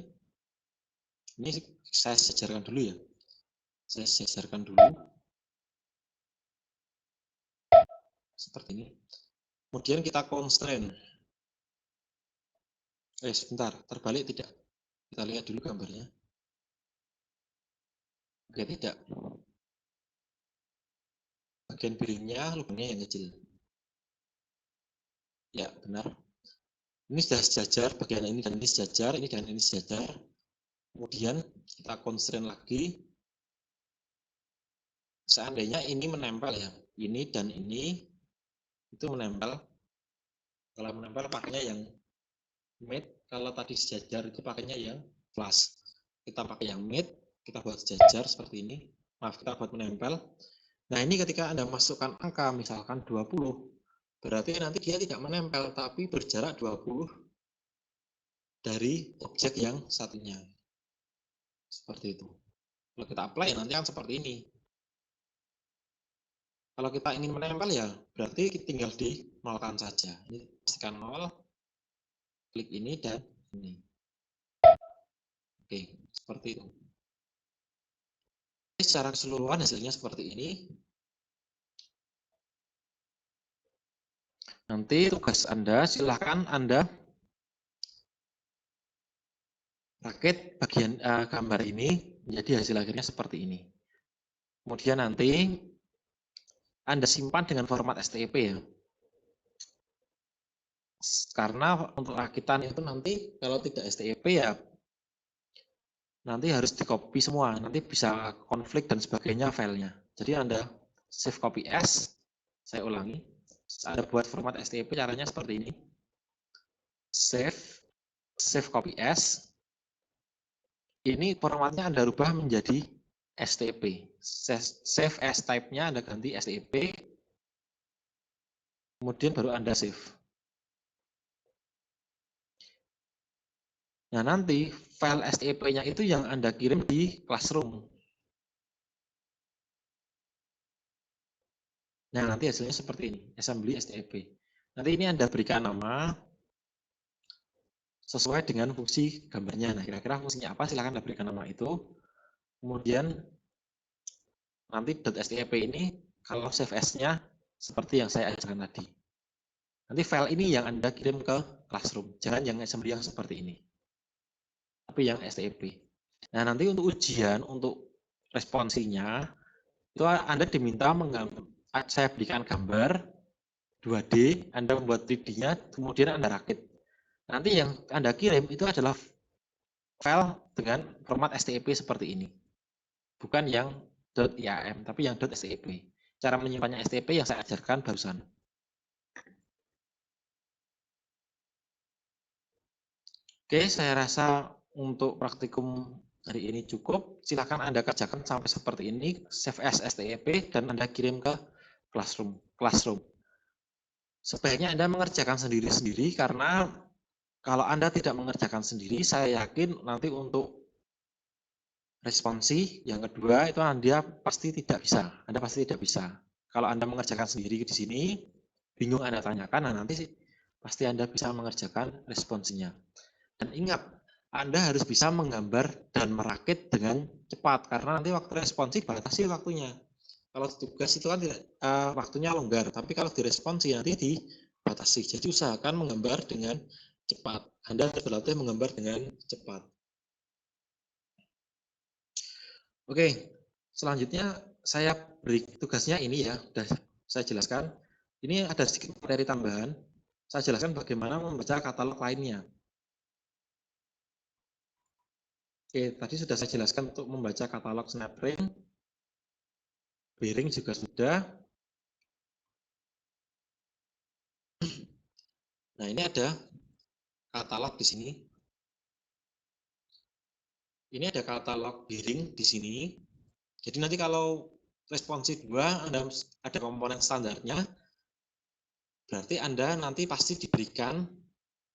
Ini saya sejarkan dulu ya. Saya sejarkan dulu. Seperti ini. Kemudian kita constraint. Sebentar, terbalik tidak? Kita lihat dulu gambarnya. Oke, tidak. Bagian piringnya, lubangnya yang kecil. Ya, benar. Ini sudah sejajar, bagian ini dan ini sejajar, ini dan ini sejajar. Kemudian kita constraint lagi. Seandainya ini menempel ya, ini dan ini itu menempel. Kalau menempel pakainya yang mate, kalau tadi sejajar itu pakainya yang flush. Kita pakai yang mate, kita buat sejajar seperti ini. Maaf, kita buat menempel. Nah, ini ketika Anda masukkan angka misalkan 20, berarti nanti dia tidak menempel tapi berjarak 20 dari objek yang satunya. Seperti itu. Kalau kita apply nanti kan seperti ini. Kalau kita ingin menempel ya berarti tinggal di-nolkan saja. Ini pastikan 0, klik ini dan ini. Oke, seperti itu. Secara keseluruhan hasilnya seperti ini. Nanti tugas Anda, silahkan Anda rakit bagian gambar ini menjadi hasil akhirnya seperti ini. Kemudian nanti Anda simpan dengan format STP ya. Karena untuk rakitan itu nanti kalau tidak STP ya nanti harus di copy semua, nanti bisa konflik dan sebagainya filenya. Jadi Anda save copy as, saya ulangi, Anda buat format STP caranya seperti ini. Save copy as, ini formatnya Anda rubah menjadi STP. Save as type-nya Anda ganti STP, kemudian baru Anda save. Nah, nanti file STP-nya itu yang Anda kirim di Classroom. Nah, nanti hasilnya seperti ini, assembly STP. Nanti ini Anda berikan nama sesuai dengan fungsi gambarnya. Nah, kira-kira fungsinya apa? Silahkan Anda berikan nama itu. Kemudian nanti .stp ini kalau save as-nya seperti yang saya ajarkan tadi. Nanti file ini yang Anda kirim ke Classroom. Jangan yang assembly yang seperti ini. Tapi yang STP. Nah, nanti untuk ujian, untuk responsinya, itu Anda diminta saya berikan gambar 2D, Anda membuat 3D-nya, kemudian Anda rakit. Nanti yang Anda kirim itu adalah file dengan format STP seperti ini. Bukan yang .iam, tapi yang .step. Cara menyimpannya STP yang saya ajarkan barusan. Oke, saya rasa untuk praktikum hari ini cukup. Silakan Anda kerjakan sampai seperti ini, save as STP, dan Anda kirim ke Classroom. Sebaiknya Anda mengerjakan sendiri-sendiri, karena kalau Anda tidak mengerjakan sendiri, saya yakin nanti untuk responsi yang kedua itu Anda pasti tidak bisa. Anda pasti tidak bisa. Kalau Anda mengerjakan sendiri di sini, bingung Anda tanyakan, nah nanti pasti Anda bisa mengerjakan responsinya. Dan ingat, Anda harus bisa menggambar dan merakit dengan cepat, karena nanti waktu responsi batasi waktunya. Kalau tugas itu kan tidak, waktunya longgar, tapi kalau diresponsi nanti dibatasi. Jadi usahakan menggambar dengan cepat. Anda harus berlatih menggambar dengan cepat. Oke, selanjutnya saya beri tugasnya ini ya, sudah saya jelaskan. Ini ada sedikit materi tambahan. Saya jelaskan bagaimana membaca katalog lainnya. Oke, tadi sudah saya jelaskan untuk membaca katalog snapring, bearing juga sudah. Nah, ini ada katalog di sini. Ini ada katalog bearing di sini. Jadi nanti kalau responsi 2 Anda ada komponen standarnya, berarti Anda nanti pasti diberikan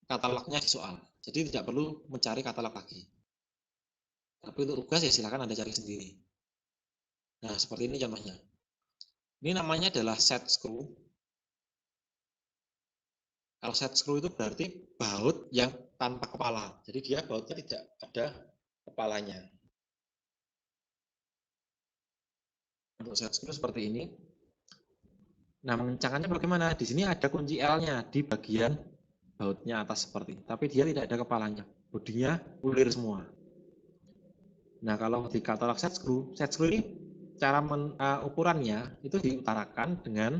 katalognya di soal. Jadi tidak perlu mencari katalog lagi. Tapi untuk tugas ya silakan Anda cari sendiri. Nah, seperti ini contohnya. Ini namanya adalah set screw. Kalau set screw itu berarti baut yang tanpa kepala. Jadi dia bautnya tidak ada kepalanya. Untuk set screw seperti ini. Nah, mengencangkannya bagaimana? Di sini ada kunci L-nya di bagian bautnya atas seperti ini. Tapi dia tidak ada kepalanya. Bodinya ulir semua. Nah, kalau di katalog set screw ini cara ukurannya itu diutarakan dengan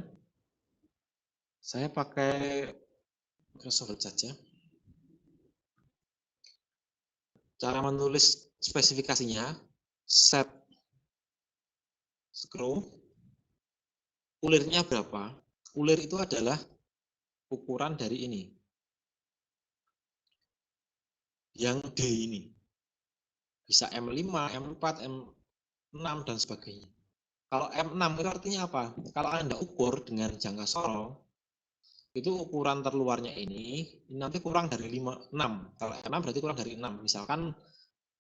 saya pakai Microsoft saja. Cara menulis spesifikasinya, set screw, ulirnya berapa? Ulir itu adalah ukuran dari ini. Yang D ini. Bisa M5, M4, M6, dan sebagainya. Kalau M6 itu artinya apa? Kalau Anda ukur dengan jangka sorong, itu ukuran terluarnya ini nanti kurang dari 6. Kalau M6 berarti kurang dari 6. Misalkan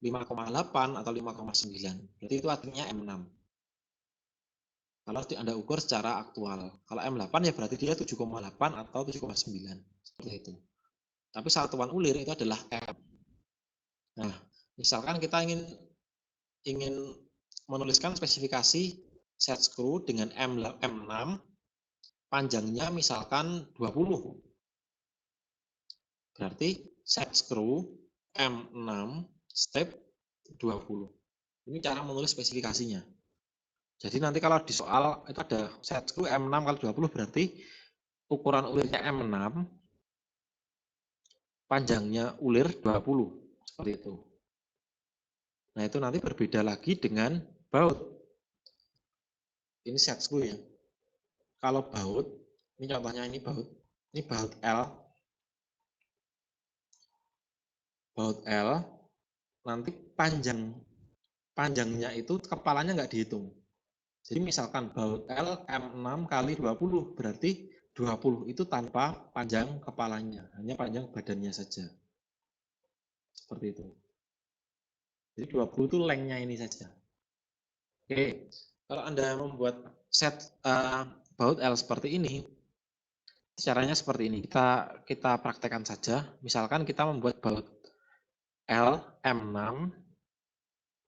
5,8 atau 5,9. Berarti itu artinya M6. Kalau Anda ukur secara aktual. Kalau M8 ya berarti dia 7,8 atau 7,9. Seperti itu. Tapi satuan ulir itu adalah M. Nah, misalkan kita ingin menuliskan spesifikasi set screw dengan M6, panjangnya misalkan 20. Berarti set screw M6 step 20. Ini cara menulis spesifikasinya. Jadi nanti kalau di soal itu ada set screw M6 kali 20 berarti ukuran ulirnya M6, panjangnya ulir 20. Seperti itu. Nah, itu nanti berbeda lagi dengan baut. Ini set screw ya. Kalau baut, ini contohnya ini baut. Ini baut L. Baut L, nanti panjangnya itu kepalanya nggak dihitung. Jadi misalkan baut L M6 kali 20, berarti 20 itu tanpa panjang kepalanya, hanya panjang badannya saja. Seperti itu. Jadi 20 itu lengthnya ini saja. Oke, kalau Anda membuat set baut L seperti ini, caranya seperti ini. Kita praktekkan saja. Misalkan kita membuat baut L M6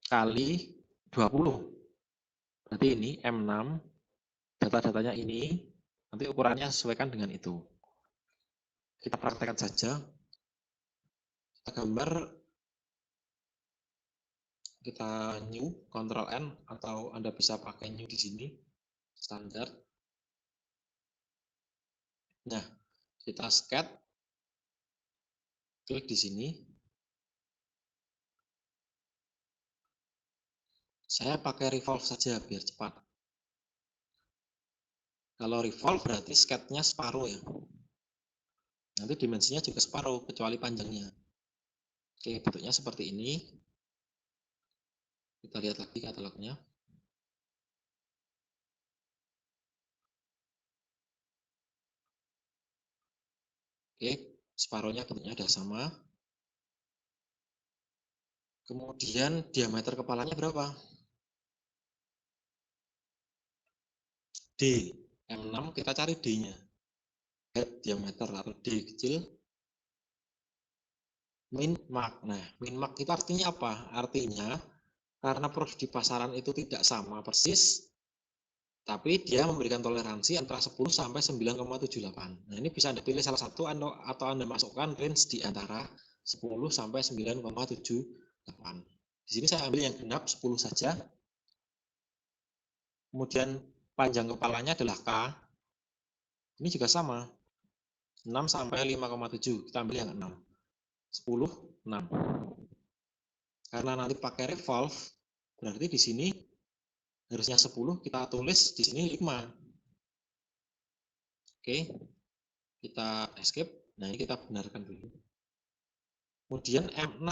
kali 20. Berarti ini M6, data-datanya ini, nanti ukurannya sesuaikan dengan itu. Kita praktekkan saja. Kita gambar, kita new, Ctrl N, atau Anda bisa pakai new di sini, standar. Nah, kita sket, klik di sini. Saya pakai revolve saja biar cepat. Kalau revolve berarti sketnya separuh ya. Nanti dimensinya juga separuh kecuali panjangnya. Oke, bentuknya seperti ini. Kita lihat lagi katalognya. Oke, separuhnya bentuknya sudah sama. Kemudian diameter kepalanya berapa? D. M6 kita cari D-nya. Head diameter atau D kecil. Min mark. Nah, min mark itu artinya apa? Artinya karena produk di pasaran itu tidak sama persis, tapi dia memberikan toleransi antara 10 sampai 9,78. Nah, ini bisa Anda pilih salah satu atau Anda masukkan range di antara 10 sampai 9,78. Di sini saya ambil yang genap 10 saja. Kemudian panjang kepalanya adalah K. Ini juga sama. 6 sampai 5,7. Kita ambil yang 6. 10, 6. Karena nanti pakai revolve, berarti di sini harusnya 10, kita tulis di sini 5. Oke, kita escape. Nah, ini kita benarkan dulu. Kemudian M6.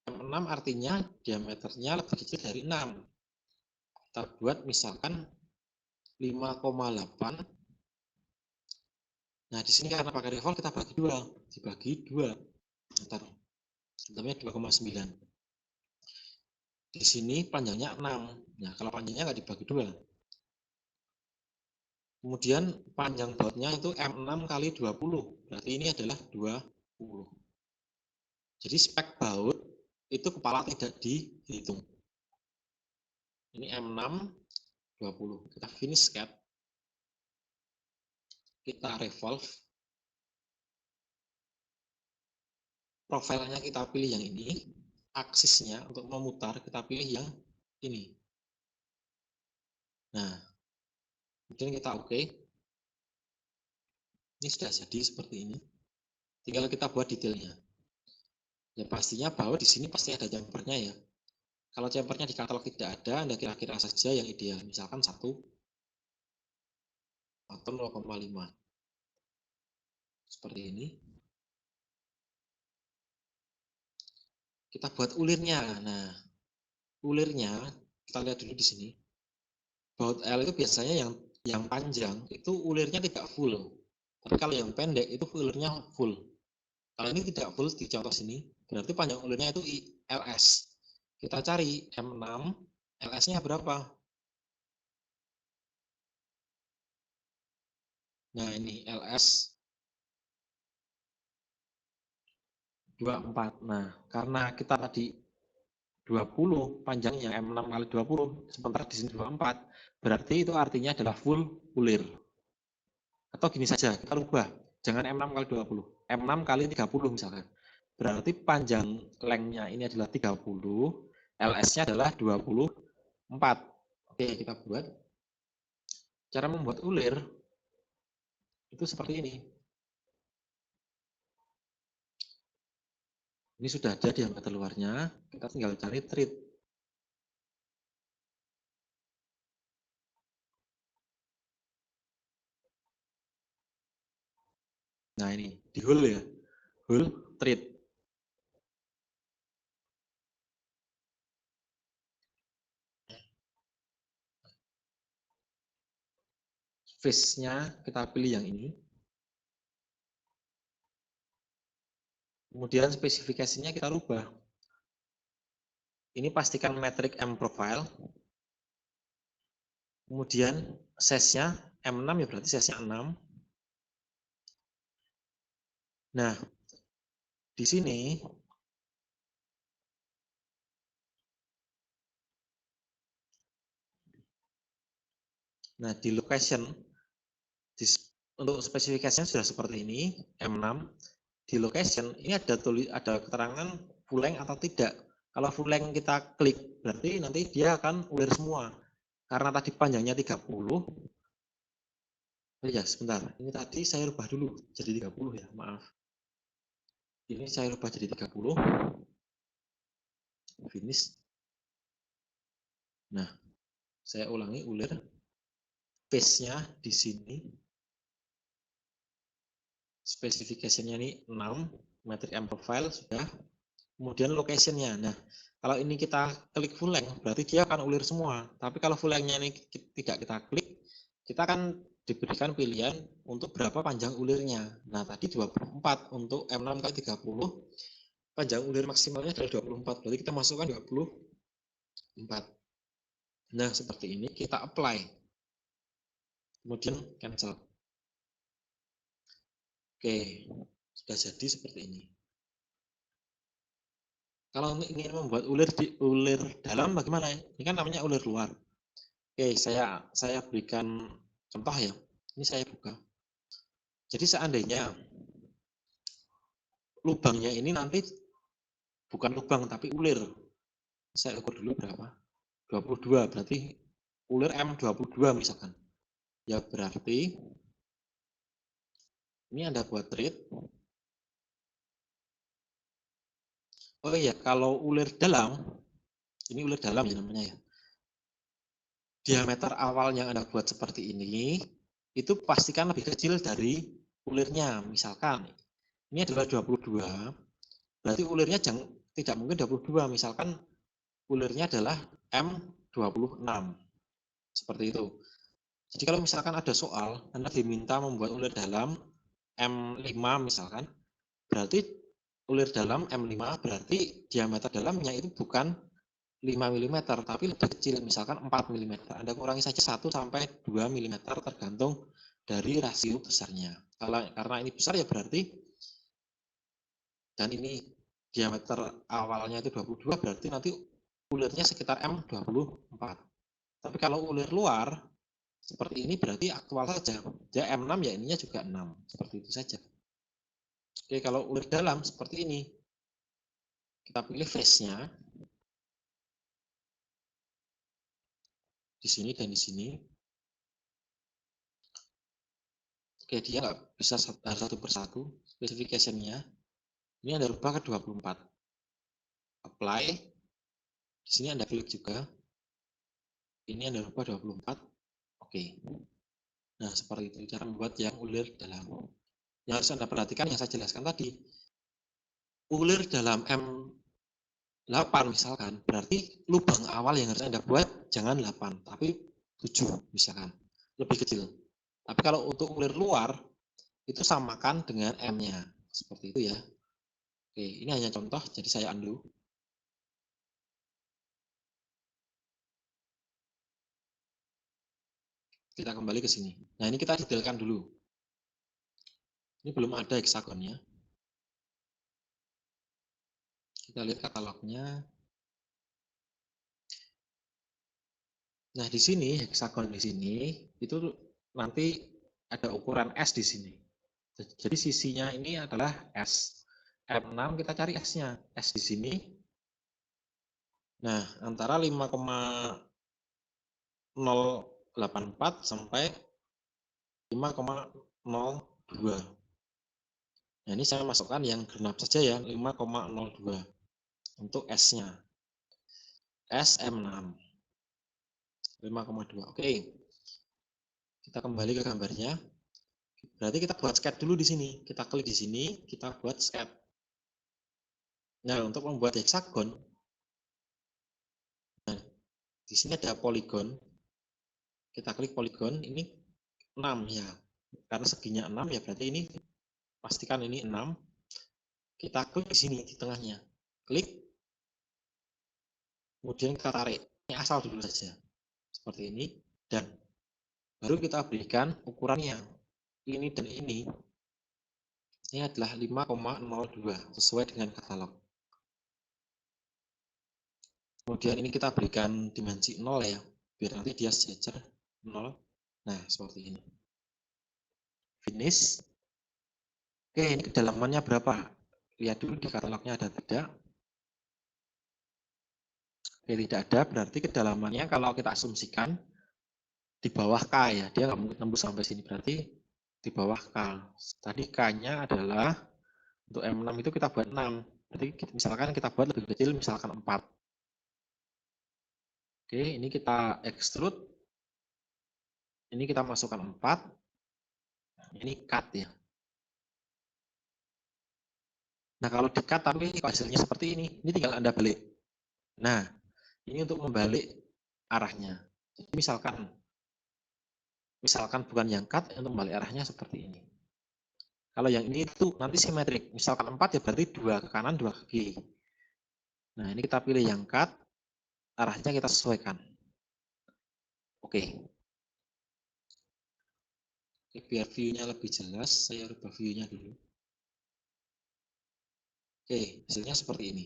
M6 artinya diameternya lebih kecil dari 6. Kita buat misalkan 5,8. Nah, di sini karena pakai revolve kita bagi 2. Dibagi 2. Bentar. Bentarnya 2,9. Di sini panjangnya 6. Nah, kalau panjangnya nggak dibagi 2. Kemudian panjang bautnya itu M6 kali 20. Berarti ini adalah 20. Jadi spek baut itu kepala tidak dihitung. Ini M6 20. Kita finish sket. Kita revolve. Profilnya kita pilih yang ini. Aksisnya untuk memutar kita pilih yang ini. Nah, kemudian kita oke. Ini sudah jadi seperti ini. Tinggal kita buat detailnya. Ya pastinya baut di sini pasti ada chamfernya ya. Kalau chamfernya di katalog tidak ada, Anda kira-kira saja yang ideal. Misalkan 1 atau 0,5. Seperti ini. Kita buat ulirnya. Nah, ulirnya kita lihat dulu di sini. Baut L itu biasanya yang panjang itu ulirnya tidak full. Tapi kalau yang pendek itu ulirnya full. Kalau ini tidak full di contoh sini, berarti panjang ulirnya itu LS. Kita cari M6, LS-nya berapa? Nah, ini LS 24. Nah, karena kita tadi 20 panjangnya M6 kali 20, sementara di sini 24, berarti itu artinya adalah full ulir. Atau gini saja, kita rubah, jangan M6 kali 20, M6 kali 30 misalkan. Berarti panjang lengthnya ini adalah 30, LS-nya adalah 24. Oke, kita buat. Cara membuat ulir itu seperti ini. Ini sudah ada diameter luarnya, kita tinggal cari treat. Nah ini, di hole ya, hole treat. Face-nya kita pilih yang ini. Kemudian spesifikasinya kita rubah. Ini pastikan metrik M profile. Kemudian size-nya M6 ya berarti size-nya 6. Nah, di sini di location untuk spesifikasinya sudah seperti ini, M6. Di location ini ada keterangan full length atau tidak. Kalau full length kita klik, berarti nanti dia akan ulir semua. Karena tadi panjangnya 30, Oh ya, sebentar. Ini tadi saya rubah dulu jadi 30 ya, maaf. Ini saya rubah jadi 30. Finish. Nah, saya ulangi ulir. Paste-nya di sini. Spesifikasinya ini 6. Metric M profile sudah. Kemudian location-nya. Nah, kalau ini kita klik full length, berarti dia akan ulir semua. Tapi kalau full length-nya ini tidak kita klik, kita akan diberikan pilihan untuk berapa panjang ulirnya. Nah, tadi 24 untuk M6 kali 30, panjang ulir maksimalnya adalah 24. Berarti kita masukkan 24. Nah, seperti ini kita apply. Kemudian cancel. Oke, sudah jadi seperti ini. Kalau ingin membuat ulir dalam bagaimana? Ini kan namanya ulir luar. Oke, saya berikan contoh ya. Ini saya buka. Jadi seandainya lubangnya ini nanti bukan lubang tapi ulir. Saya ukur dulu berapa? 22, berarti ulir M22 misalkan. Ya berarti ini Anda buat read. Oh iya, kalau ulir dalam, ini ulir dalam ya namanya ya. Diameter awal yang Anda buat seperti ini, itu pastikan lebih kecil dari ulirnya. Misalkan ini adalah 22, berarti ulirnya tidak mungkin 22. Misalkan ulirnya adalah M26. Seperti itu. Jadi kalau misalkan ada soal, Anda diminta membuat ulir dalam M5 misalkan, berarti ulir dalam M5 berarti diameter dalamnya itu bukan 5 mm, tapi lebih kecil, misalkan 4 mm. Anda kurangi saja 1 sampai 2 mm tergantung dari rasio besarnya. Karena ini besar ya berarti, dan ini diameter awalnya itu 22, berarti nanti ulirnya sekitar M24. Tapi kalau ulir luar seperti ini berarti aktual saja. Ya M6 ya ininya juga 6. Seperti itu saja. Oke, kalau ulir dalam seperti ini. Kita pilih face-nya. Di sini dan di sini. Oke, dia nggak bisa satu persatu. Specification-nya. Ini Anda rubah ke 24. Apply. Di sini Anda klik juga. Ini Anda rubah 24. Oke. Nah, seperti itu cara membuat yang ulir dalam. Yang harus Anda perhatikan yang saya jelaskan tadi. Ulir dalam M8 misalkan, berarti lubang awal yang harus Anda buat jangan 8, tapi 7 misalkan. Lebih kecil. Tapi kalau untuk ulir luar, itu samakan dengan M-nya. Seperti itu ya. Oke, ini hanya contoh, jadi saya undo. Kita kembali ke sini. Nah, ini kita detailkan dulu. Ini belum ada heksagonnya. Kita lihat katalognya. Nah, di sini heksagon di sini itu nanti ada ukuran S di sini. Jadi sisinya ini adalah S. M6 kita cari S-nya. S di sini. Nah, antara 5,084 sampai 5,02. Nah, ini saya masukkan yang genap saja ya, 5,02 untuk S-nya. SM6. 5,2. Oke. Kita kembali ke gambarnya. Berarti kita buat sketch dulu di sini. Kita klik di sini, kita buat sketch. Nah, untuk membuat heksagon, nah, di sini ada poligon. Kita klik poligon, ini 6 ya. Karena seginya 6 ya, berarti ini pastikan ini 6. Kita klik di sini di tengahnya. Klik. Kemudian kita tarik. Ini asal dulu saja. Seperti ini, dan baru kita berikan ukurannya. Ini dan ini adalah 5,02 sesuai dengan katalog. Kemudian ini kita berikan dimensi 0 ya, biar nanti dia sejajar 0. Nah, seperti ini. Finish. Oke, ini kedalamannya berapa? Lihat dulu di katalognya ada tidak. Oke, tidak ada, berarti kedalamannya kalau kita asumsikan di bawah K ya, dia nggak mungkin tembus sampai sini, berarti di bawah K. Tadi K-nya adalah untuk M6 itu kita buat 6, berarti misalkan kita buat lebih kecil, misalkan 4. Oke, ini kita extrude, ini kita masukkan 4, ini cut ya. Nah, kalau di cut tapi hasilnya seperti ini tinggal Anda balik. Nah, ini untuk membalik arahnya. Jadi misalkan bukan yang cut, untuk membalik arahnya seperti ini. Kalau yang ini itu nanti simetrik. Misalkan 4 ya berarti 2 ke kanan, 2 ke kiri. Nah, ini kita pilih yang cut, arahnya kita sesuaikan. Oke. Oke, biar view-nya lebih jelas, saya rubah view-nya dulu. Oke, hasilnya seperti ini.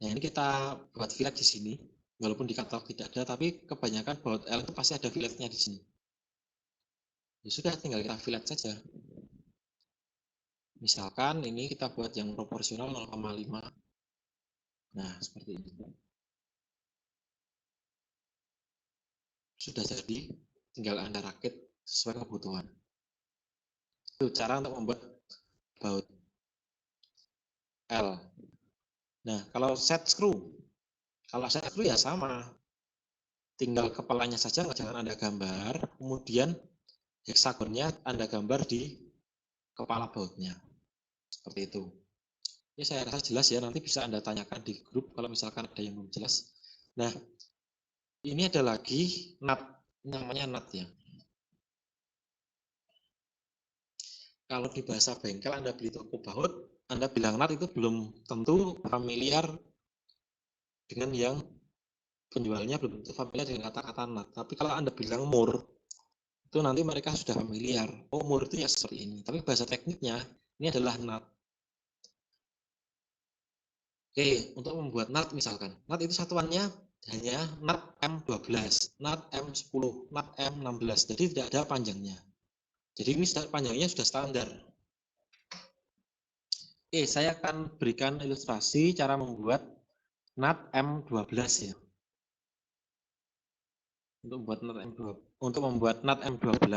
Nah, ini kita buat fillet di sini. Walaupun di katalog tidak ada, tapi kebanyakan baut L itu pasti ada filletnya di sini. Ya sudah, tinggal kita fillet saja. Misalkan ini kita buat yang proporsional 0,5. Nah, seperti ini. Sudah jadi, tinggal Anda rakit sesuai kebutuhan. Itu cara untuk membuat baut L. Nah, kalau set screw ya sama. Tinggal kepalanya saja jangan Anda gambar, kemudian heksagonnya Anda gambar di kepala bautnya. Seperti itu. Ini saya rasa jelas ya, nanti bisa Anda tanyakan di grup kalau misalkan ada yang belum jelas. Nah, ini ada lagi nut, namanya nut ya. Kalau di bahasa bengkel Anda beli toko baut, Anda bilang nut itu belum tentu familiar dengan yang penjualnya, belum tentu familiar dengan kata-kata nut. Tapi kalau Anda bilang mur, itu nanti mereka sudah familiar. Oh, mur itu ya seperti ini. Tapi bahasa tekniknya, ini adalah nut. Oke, untuk membuat nut misalkan. Nut itu satuannya hanya nut M12, nut M10, nut M16. Jadi tidak ada panjangnya. Jadi ini panjangnya sudah standar. Oke, saya akan berikan ilustrasi cara membuat nut M12 ya. Untuk membuat nut M12,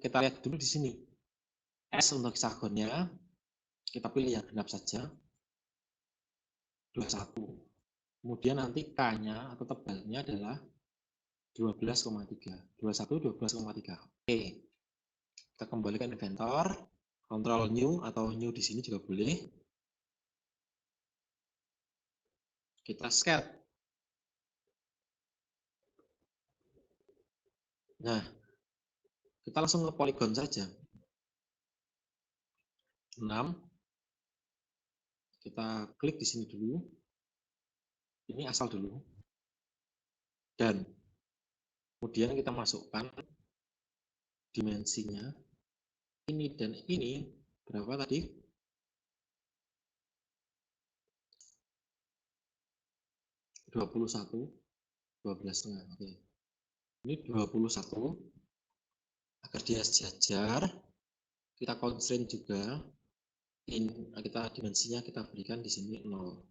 kita lihat dulu di sini. S untuk hexagonnya, kita pilih yang genap saja. 21. Kemudian nanti K-nya atau tebalnya adalah 12,3. 21, 12,3. Oke. Kita kembalikan inventor, Ctrl New atau New di sini juga boleh. Kita scan. Nah, kita langsung ke poligon saja. 6. Kita klik di sini dulu. Ini asal dulu. Dan kemudian kita masukkan dimensinya. Ini dan ini berapa tadi? 21, 12,5. Oke. Ini 21. Agar dia sejajar, kita constraint juga. Kita dimensinya kita berikan di sini 0.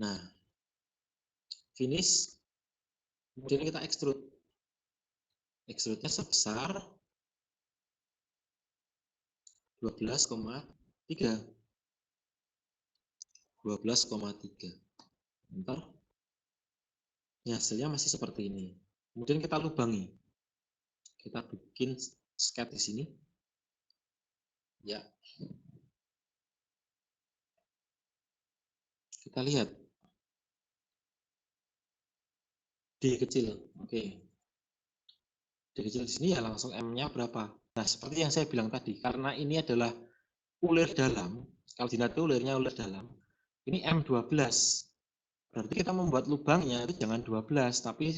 Nah, finish. Kemudian kita extrude. Extrude-nya sebesar 12,3. 12,3. Bentar. Ya, hasilnya masih seperti ini. Kemudian kita lubangi. Kita bikin sketch di sini. Ya. Kita lihat. D kecil. Oke. D kecil di sini ya langsung M-nya berapa? Nah, seperti yang saya bilang tadi, karena ini adalah ulir dalam, kalau di nut ulirnya ulir dalam, ini M12. Berarti kita membuat lubangnya itu jangan 12, tapi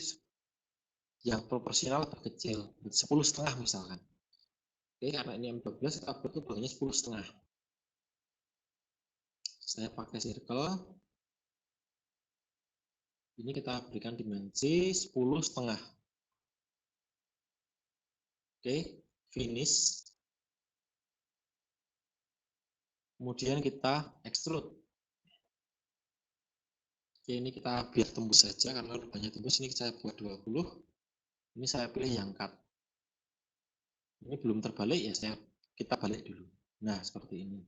yang proporsional lebih kecil, 10,5 misalkan. Oke, karena ini M12, kita buat lubangnya 10,5. Saya pakai circle. Ini kita berikan dimensi 10,5. Oke, finish. Kemudian kita extrude. Oke, ini kita biar tembus saja karena lubangnya tembus. Ini saya buat 20. Ini saya pilih yang cut. Ini belum terbalik ya, kita balik dulu. Nah, seperti ini.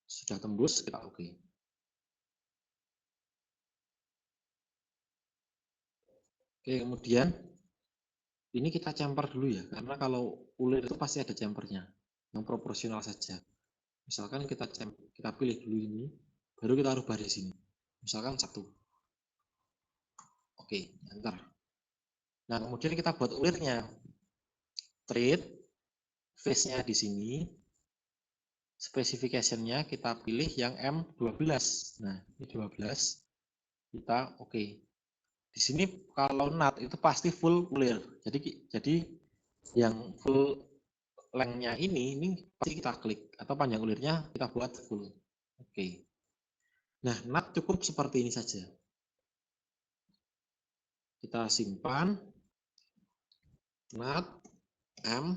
Sudah tembus, kita oke. Oke, kemudian ini kita chamfer dulu ya, karena kalau ulir itu pasti ada chamfernya, yang proporsional saja. Misalkan kita pilih dulu ini, baru kita rubah di sini. Misalkan 1. Oke, enter. Nah, kemudian kita buat ulirnya. Treat, face-nya di sini, specification-nya kita pilih yang M12. Nah, ini 12. Kita oke. Di sini kalau nut itu pasti full ulir. Jadi yang full length-nya ini pasti kita klik atau panjang ulirnya kita buat full. Oke. Nah, nut cukup seperti ini saja. Kita simpan nut M12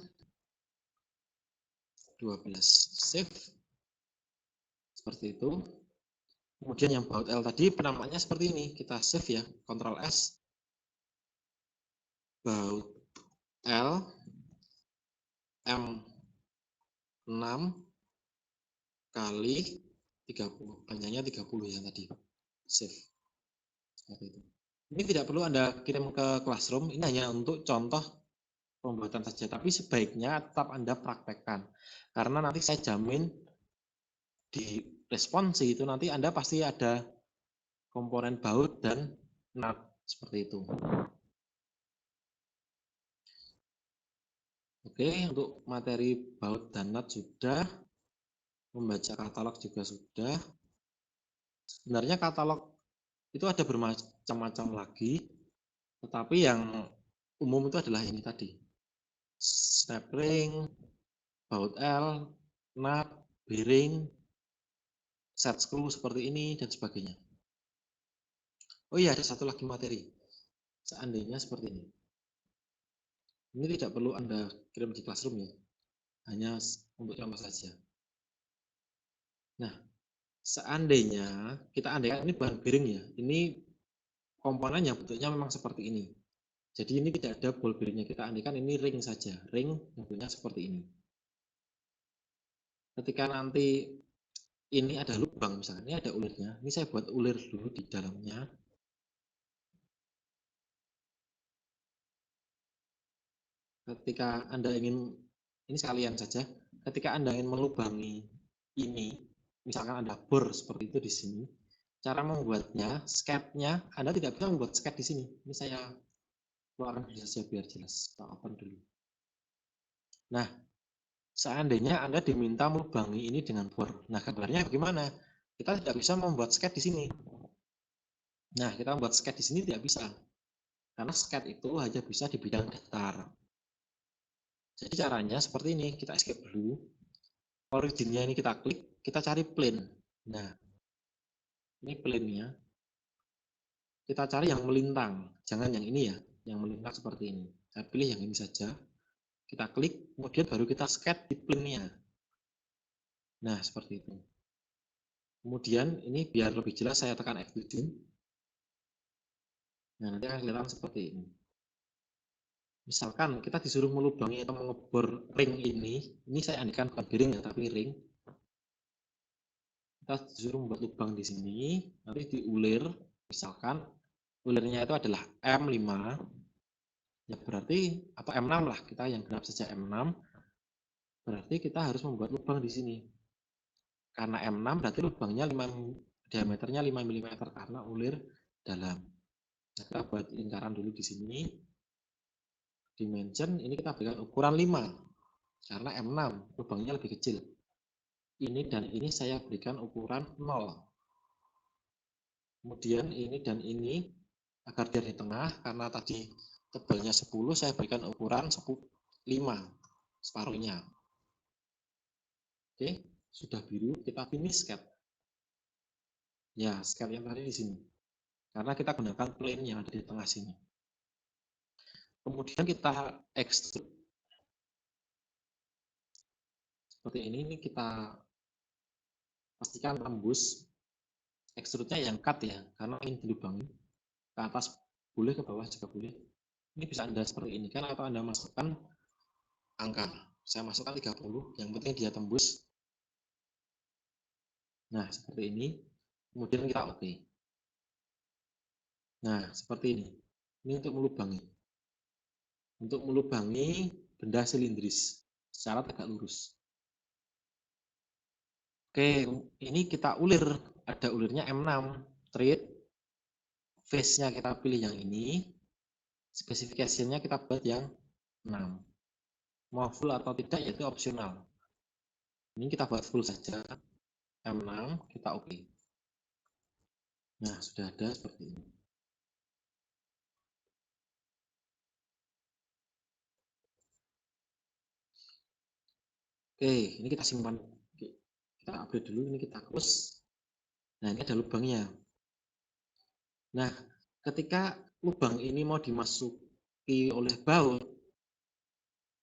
save seperti itu. Kemudian yang baut L tadi penamaannya seperti ini, kita save ya, Ctrl S, baut L M6 kali 30, panjangnya 30 ya tadi, save. Seperti itu. Ini tidak perlu Anda kirim ke Classroom, ini hanya untuk contoh pembuatan saja, tapi sebaiknya tetap Anda praktekkan, karena nanti saya jamin di responsi itu nanti Anda pasti ada komponen baut dan nut seperti itu. Oke, untuk materi baut dan nut sudah, membaca katalog juga sudah. Sebenarnya katalog itu ada bermacam-macam lagi, tetapi yang umum itu adalah ini tadi. Snap ring, baut L, nut, bearing, set screw seperti ini, dan sebagainya. Oh iya, ada satu lagi materi. Seandainya seperti ini. Ini tidak perlu Anda kirim di Classroom ya. Hanya untuk contoh saja. Nah, seandainya kita andaikan ini bahan bearing ya. Ini komponennya bentuknya memang seperti ini. Jadi ini tidak ada ball bearingnya. Kita andaikan ini ring saja. Ring bentuknya seperti ini. Ketika nanti ini ada lubang, misalnya ini ada ulirnya. Ini saya buat ulir dulu di dalamnya. Ketika Anda ingin, ini sekalian saja, ketika Anda ingin melubangi ini, misalkan ada bor seperti itu di sini, cara membuatnya, sketnya, Anda tidak bisa membuat sket di sini. Ini saya keluarkan dulu saja biar jelas. Kita open dulu. Nah, seandainya Anda diminta melubangi ini dengan bor. Nah, kabarnya bagaimana? Kita tidak bisa membuat sket di sini. Nah, kita membuat sket di sini tidak bisa. Karena sket itu hanya bisa di bidang datar. Jadi caranya seperti ini, kita escape dulu. Originnya ini kita klik, kita cari plane. Nah, ini plane-nya. Kita cari yang melintang, jangan yang ini ya, yang melintang seperti ini. Saya pilih yang ini saja. Kita klik, kemudian baru kita sketch di plane-nya. Nah, seperti itu. Kemudian ini biar lebih jelas saya tekan F7. Nah, nanti akan kelihatan seperti ini. Misalkan kita disuruh melubangi atau mengebor ring ini saya andaikan bukan bearing ya, tapi ring. Kita disuruh membuat lubang di sini, nanti diulir, misalkan ulirnya itu adalah M5, ya berarti, atau M6 lah, kita yang genap saja M6, berarti kita harus membuat lubang di sini. Karena M6 berarti lubangnya diameternya 5 mm karena ulir dalam. Nah, kita buat lingkaran dulu di sini. Dimension ini kita berikan ukuran 5 karena M6 lubangnya lebih kecil. Ini dan ini saya berikan ukuran 0. Kemudian ini dan ini agar dia di tengah, karena tadi tebalnya 10, saya berikan ukuran 5 separuhnya. Oke, sudah biru, kita finish sketch. Ya, sketch yang tadi di sini. Karena kita gunakan plane yang ada di tengah sini. Kemudian kita extrude. Seperti ini kita pastikan tembus. extrude-nya yang cut ya, karena ingin dilubangi ke atas boleh, ke bawah juga boleh. Ini bisa Anda seperti ini kan, atau Anda masukkan angka. Saya masukkan 30, yang penting dia tembus. Nah, seperti ini. Kemudian kita oke. Nah, seperti ini. Ini untuk melubangi. Untuk melubangi benda silindris secara tegak lurus. Oke, ini kita ulir. Ada ulirnya M6. Treat. Face-nya kita pilih yang ini. Spesifikasinya kita buat yang 6. Mau full atau tidak yaitu opsional. Ini kita buat full saja. M6, kita oke. Nah, sudah ada seperti ini. Oke, ini kita simpan. Kita update dulu, ini kita close. Nah, ini ada lubangnya. Nah, ketika lubang ini mau dimasuki oleh baut,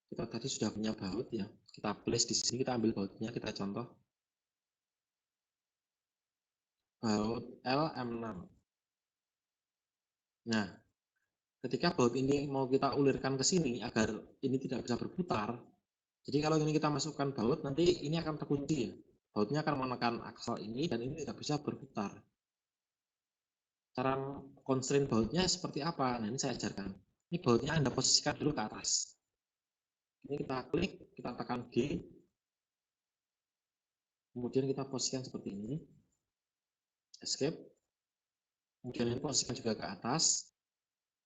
kita tadi sudah punya baut ya. Kita place di sini, kita ambil bautnya, kita contoh. Baut LM6. Nah, ketika baut ini mau kita ulirkan ke sini agar ini tidak bisa berputar. Jadi kalau ini kita masukkan baut, nanti ini akan terkunci ya. Bautnya akan menekan aksel ini dan ini tidak bisa berputar. Cara constraint bautnya seperti apa? Nah, ini saya ajarkan. Ini bautnya Anda posisikan dulu ke atas. Ini kita klik, kita tekan G. Kemudian kita posisikan seperti ini. Escape. Kemudian ini posisikan juga ke atas.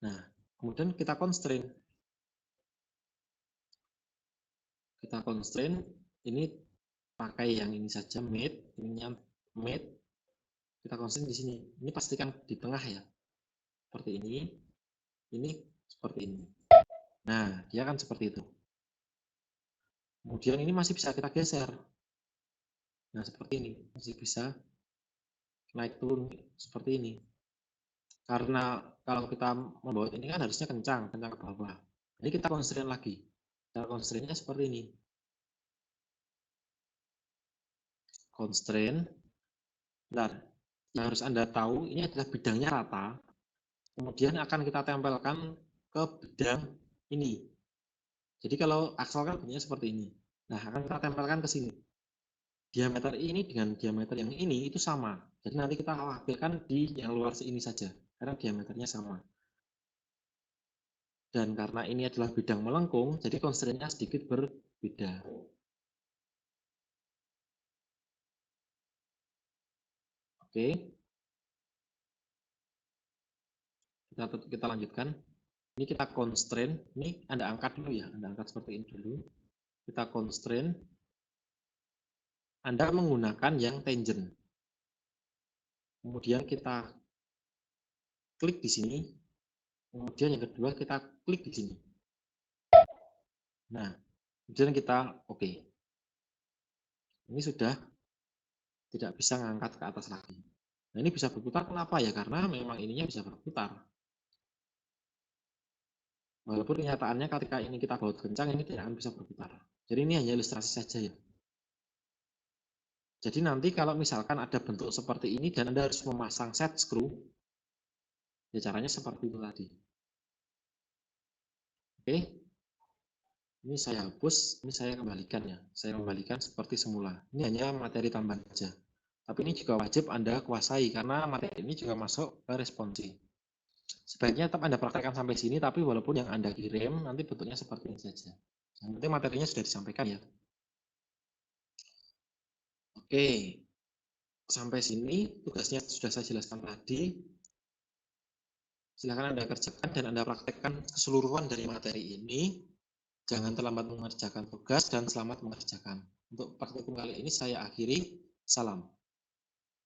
Nah, kemudian kita constraint. Kita constraint. Ini pakai yang ini saja, made. Ininya made. Kita constraint di sini. Ini pastikan di tengah ya. Seperti ini. Ini seperti ini. Nah, dia kan seperti itu. Kemudian ini masih bisa kita geser. Nah, seperti ini. Masih bisa naik turun seperti ini. Karena kalau kita membawa ini kan harusnya kencang ke bawah. Ini kita constraint lagi. Cara constraint-nya seperti ini. Constraint. Bentar. Yang harus Anda tahu, ini adalah bidangnya rata. Kemudian akan kita tempelkan ke bidang ini. Jadi kalau aksel kan bentuknya seperti ini. Nah, akan kita tempelkan ke sini. Diameter ini dengan diameter yang ini itu sama. Jadi nanti kita wakilkan di yang luar sini saja. Karena diameternya sama. Dan karena ini adalah bidang melengkung, jadi constraint-nya sedikit berbeda. Oke. Kita lanjutkan. Ini kita constraint. Ini Anda angkat dulu ya. Anda angkat seperti ini dulu. Kita constraint. Anda menggunakan yang tangent. Kemudian kita klik di sini. Kemudian yang kedua kita klik di sini. Nah, kemudian kita oke. Ini sudah tidak bisa ngangkat ke atas lagi. Nah, ini bisa berputar kenapa ya? Karena memang ininya bisa berputar. Walaupun kenyataannya ketika ini kita baut kencang, ini tidak akan bisa berputar. Jadi ini hanya ilustrasi saja ya. Jadi nanti kalau misalkan ada bentuk seperti ini dan Anda harus memasang set screw, ya caranya seperti itu tadi. Oke. Ini saya hapus, ini saya kembalikan ya. Saya kembalikan seperti semula. Ini hanya materi tambahan saja. Tapi ini juga wajib Anda kuasai karena materi ini juga masuk ke responsi. Sebaiknya tetap Anda praktekkan sampai sini, tapi walaupun yang Anda kirim nanti bentuknya seperti ini saja. Yang penting materinya sudah disampaikan ya. Oke, sampai sini tugasnya sudah saya jelaskan tadi. Silakan Anda kerjakan dan Anda praktekkan keseluruhan dari materi ini. Jangan terlambat mengerjakan tugas dan selamat mengerjakan. Untuk praktikum kali ini saya akhiri. Salam.